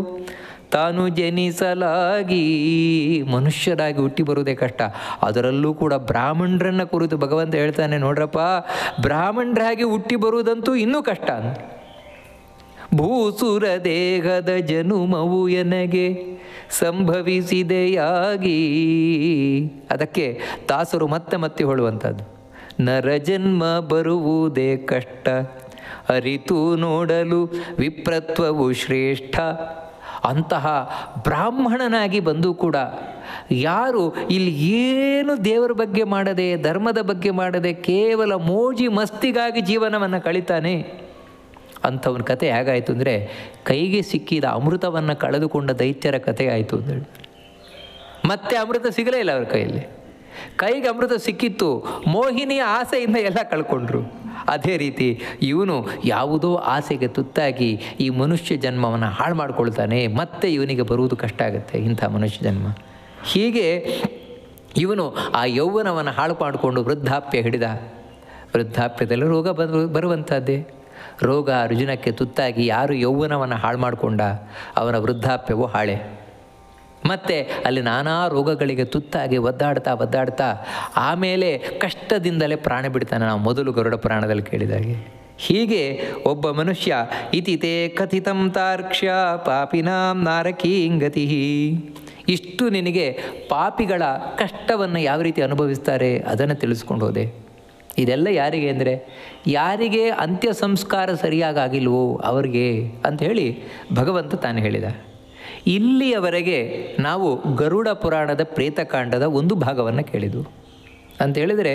ತಾನು ಜನಿಸಲಾಗಿ ಮನುಷ್ಯರಾಗಿ ಹುಟ್ಟಿ ಬರುವುದೇ ಕಷ್ಟ. ಅದರಲ್ಲೂ ಕೂಡ ಬ್ರಾಹ್ಮಣರನ್ನು ಕುರಿತು ಭಗವಂತ ಹೇಳ್ತಾನೆ, ನೋಡ್ರಪ್ಪ, ಬ್ರಾಹ್ಮಣರಾಗಿ ಹುಟ್ಟಿ ಬರುವುದಂತೂ ಇನ್ನೂ ಕಷ್ಟ. ಭೂಸುರ ದೇಹದ ಜನುಮವು ಎನಗೆ ಸಂಭವಿಸಿದೆಯಾಗಿ. ಅದಕ್ಕೆ ದಾಸರು ಮತ್ತೆ ಮತ್ತೆ ಹೇಳುವಂಥದ್ದು, ನರಜನ್ಮ ಬರುವುದೇ ಕಷ್ಟ, ಅರಿತು ನೋಡಲು ವಿಪ್ರತ್ವವು ಶ್ರೇಷ್ಠ. ಅಂತಹ ಬ್ರಾಹ್ಮಣನಾಗಿ ಬಂದು ಕೂಡ ಯಾರು ಇಲ್ಲಿ ಏನು ದೇವರ ಬಗ್ಗೆ ಮಾಡದೆ, ಧರ್ಮದ ಬಗ್ಗೆ ಮಾಡದೆ, ಕೇವಲ ಮೋಜಿ ಮಸ್ತಿಗಾಗಿ ಜೀವನವನ್ನು ಕಳೀತಾನೆ, ಅಂಥವನ ಕತೆ ಹೇಗಾಯಿತು ಅಂದರೆ ಕೈಗೆ ಸಿಕ್ಕಿದ ಅಮೃತವನ್ನು ಕಳೆದುಕೊಂಡ ದೈತ್ಯರ ಕತೆ ಆಯಿತು ಅಂತೇಳಿ. ಮತ್ತೆ ಅಮೃತ ಸಿಗಲೇ ಇಲ್ಲ ಅವ್ರ ಕೈಯಲ್ಲಿ. ಕೈಗೆ ಅಮೃತ ಸಿಕ್ಕಿತ್ತು, ಮೋಹಿನಿಯ ಆಸೆಯಿಂದ ಎಲ್ಲ ಕಳ್ಕೊಂಡ್ರು. ಅದೇ ರೀತಿ ಇವನು ಯಾವುದೋ ಆಸೆಗೆ ತುತ್ತಾಗಿ ಈ ಮನುಷ್ಯ ಜನ್ಮವನ್ನು ಹಾಳು ಮಾಡ್ಕೊಳ್ತಾನೆ. ಮತ್ತೆ ಇವನಿಗೆ ಬರುವುದು ಕಷ್ಟ ಆಗುತ್ತೆ ಇಂಥ ಮನುಷ್ಯ ಜನ್ಮ. ಹೀಗೆ ಇವನು ಆ ಯೌವನವನ್ನು ಹಾಳು ಮಾಡಿಕೊಂಡು ವೃದ್ಧಾಪ್ಯ ಹಿಡಿದ. ವೃದ್ಧಾಪ್ಯದಲ್ಲಿ ರೋಗ ಬರುವಂಥದ್ದೇ. ರೋಗ ರುಜಿನಕ್ಕೆ ತುತ್ತಾಗಿ ಯಾರು ಯೌವನವನ್ನು ಹಾಳು ಮಾಡಿಕೊಂಡ ಅವನ ವೃದ್ಧಾಪ್ಯವು ಹಾಳೆ. ಮತ್ತು ಅಲ್ಲಿ ನಾನಾ ರೋಗಗಳಿಗೆ ತುತ್ತಾಗಿ ಒದ್ದಾಡ್ತಾ ಆಮೇಲೆ ಕಷ್ಟದಿಂದಲೇ ಪ್ರಾಣ ಬಿಡ್ತಾನೆ. ನಾವು ಮೊದಲು ಗರುಡ ಪುರಾಣದಲ್ಲಿ ಕೇಳಿದಾಗೆ. ಹೀಗೆ ಒಬ್ಬ ಮನುಷ್ಯ ಇತಿತೇ ಕಥಿತಂ ತಾರ್ಕ್ಷ್ಯ ಪಾಪಿನಾಂ ನಾರಕೀಂಗತಿ. ಇಷ್ಟು ನಿನಗೆ ಪಾಪಿಗಳ ಕಷ್ಟವನ್ನು ಯಾವ ರೀತಿ ಅನುಭವಿಸ್ತಾರೆ ಅದನ್ನು ತಿಳಿಸ್ಕೊಂಡು ಹೋದೆ. ಇದೆಲ್ಲ ಯಾರಿಗೆ ಅಂದರೆ ಯಾರಿಗೆ ಅಂತ್ಯ ಸಂಸ್ಕಾರ ಸರಿಯಾಗಿಲ್ವೋ ಅವರಿಗೆ ಅಂಥೇಳಿ ಭಗವಂತ ತಾನು ಹೇಳಿದ. ಇಲ್ಲಿಯವರೆಗೆ ನಾವು ಗರುಡ ಪುರಾಣದ ಪ್ರೇತಕಾಂಡದ ಒಂದು ಭಾಗವನ್ನು ಕೇಳಿದ್ವು. ಅಂತ ಹೇಳಿದರೆ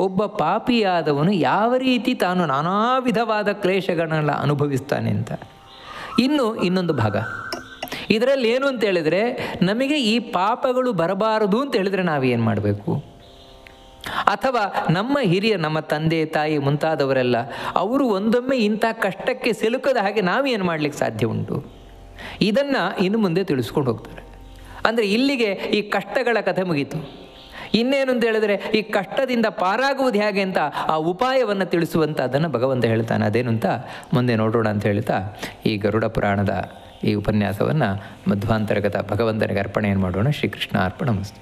ಒಬ್ಬ ಪಾಪಿಯಾದವನು ಯಾವ ರೀತಿ ತಾನು ನಾನಾ ವಿಧವಾದ ಕ್ಲೇಶಗಳನ್ನೆಲ್ಲ ಅನುಭವಿಸ್ತಾನೆ ಅಂತ. ಇನ್ನೊಂದು ಭಾಗ ಇದರಲ್ಲಿ ಏನು ಅಂತ ಹೇಳಿದರೆ, ನಮಗೆ ಈ ಪಾಪಗಳು ಬರಬಾರದು ಅಂತ ಹೇಳಿದರೆ ನಾವೇನು ಮಾಡಬೇಕು, ಅಥವಾ ನಮ್ಮ ಹಿರಿಯ ನಮ್ಮ ತಂದೆ ತಾಯಿ ಮುಂತಾದವರೆಲ್ಲ ಅವರು ಒಂದೊಮ್ಮೆ ಇಂಥ ಕಷ್ಟಕ್ಕೆ ಸಿಲುಕದ ಹಾಗೆ ನಾವೇನು ಮಾಡಲಿಕ್ಕೆ ಸಾಧ್ಯ ಉಂಟು, ಇದನ್ನು ಇನ್ನು ಮುಂದೆ ತಿಳಿಸ್ಕೊಂಡು ಹೋಗ್ತಾರೆ. ಅಂದರೆ ಇಲ್ಲಿಗೆ ಈ ಕಷ್ಟಗಳ ಕಥೆ ಮುಗೀತು. ಇನ್ನೇನು ಅಂತ ಹೇಳಿದ್ರೆ ಈ ಕಷ್ಟದಿಂದ ಪಾರಾಗುವುದು ಹೇಗೆ ಅಂತ ಆ ಉಪಾಯವನ್ನು ತಿಳಿಸುವಂಥ ಅದನ್ನು ಭಗವಂತ ಹೇಳ್ತಾನೆ. ಅದೇನು ಅಂತ ಮುಂದೆ ನೋಡೋಣ ಅಂತ ಹೇಳ್ತಾ ಈ ಗರುಡ ಪುರಾಣದ ಈ ಉಪನ್ಯಾಸವನ್ನು ಮಧ್ವಾಂತರ್ಗತ ಭಗವಂತನಿಗೆ ಅರ್ಪಣೆಯನ್ನು ಮಾಡೋಣ. ಶ್ರೀಕೃಷ್ಣ ಅರ್ಪಣಮಸ್ತು.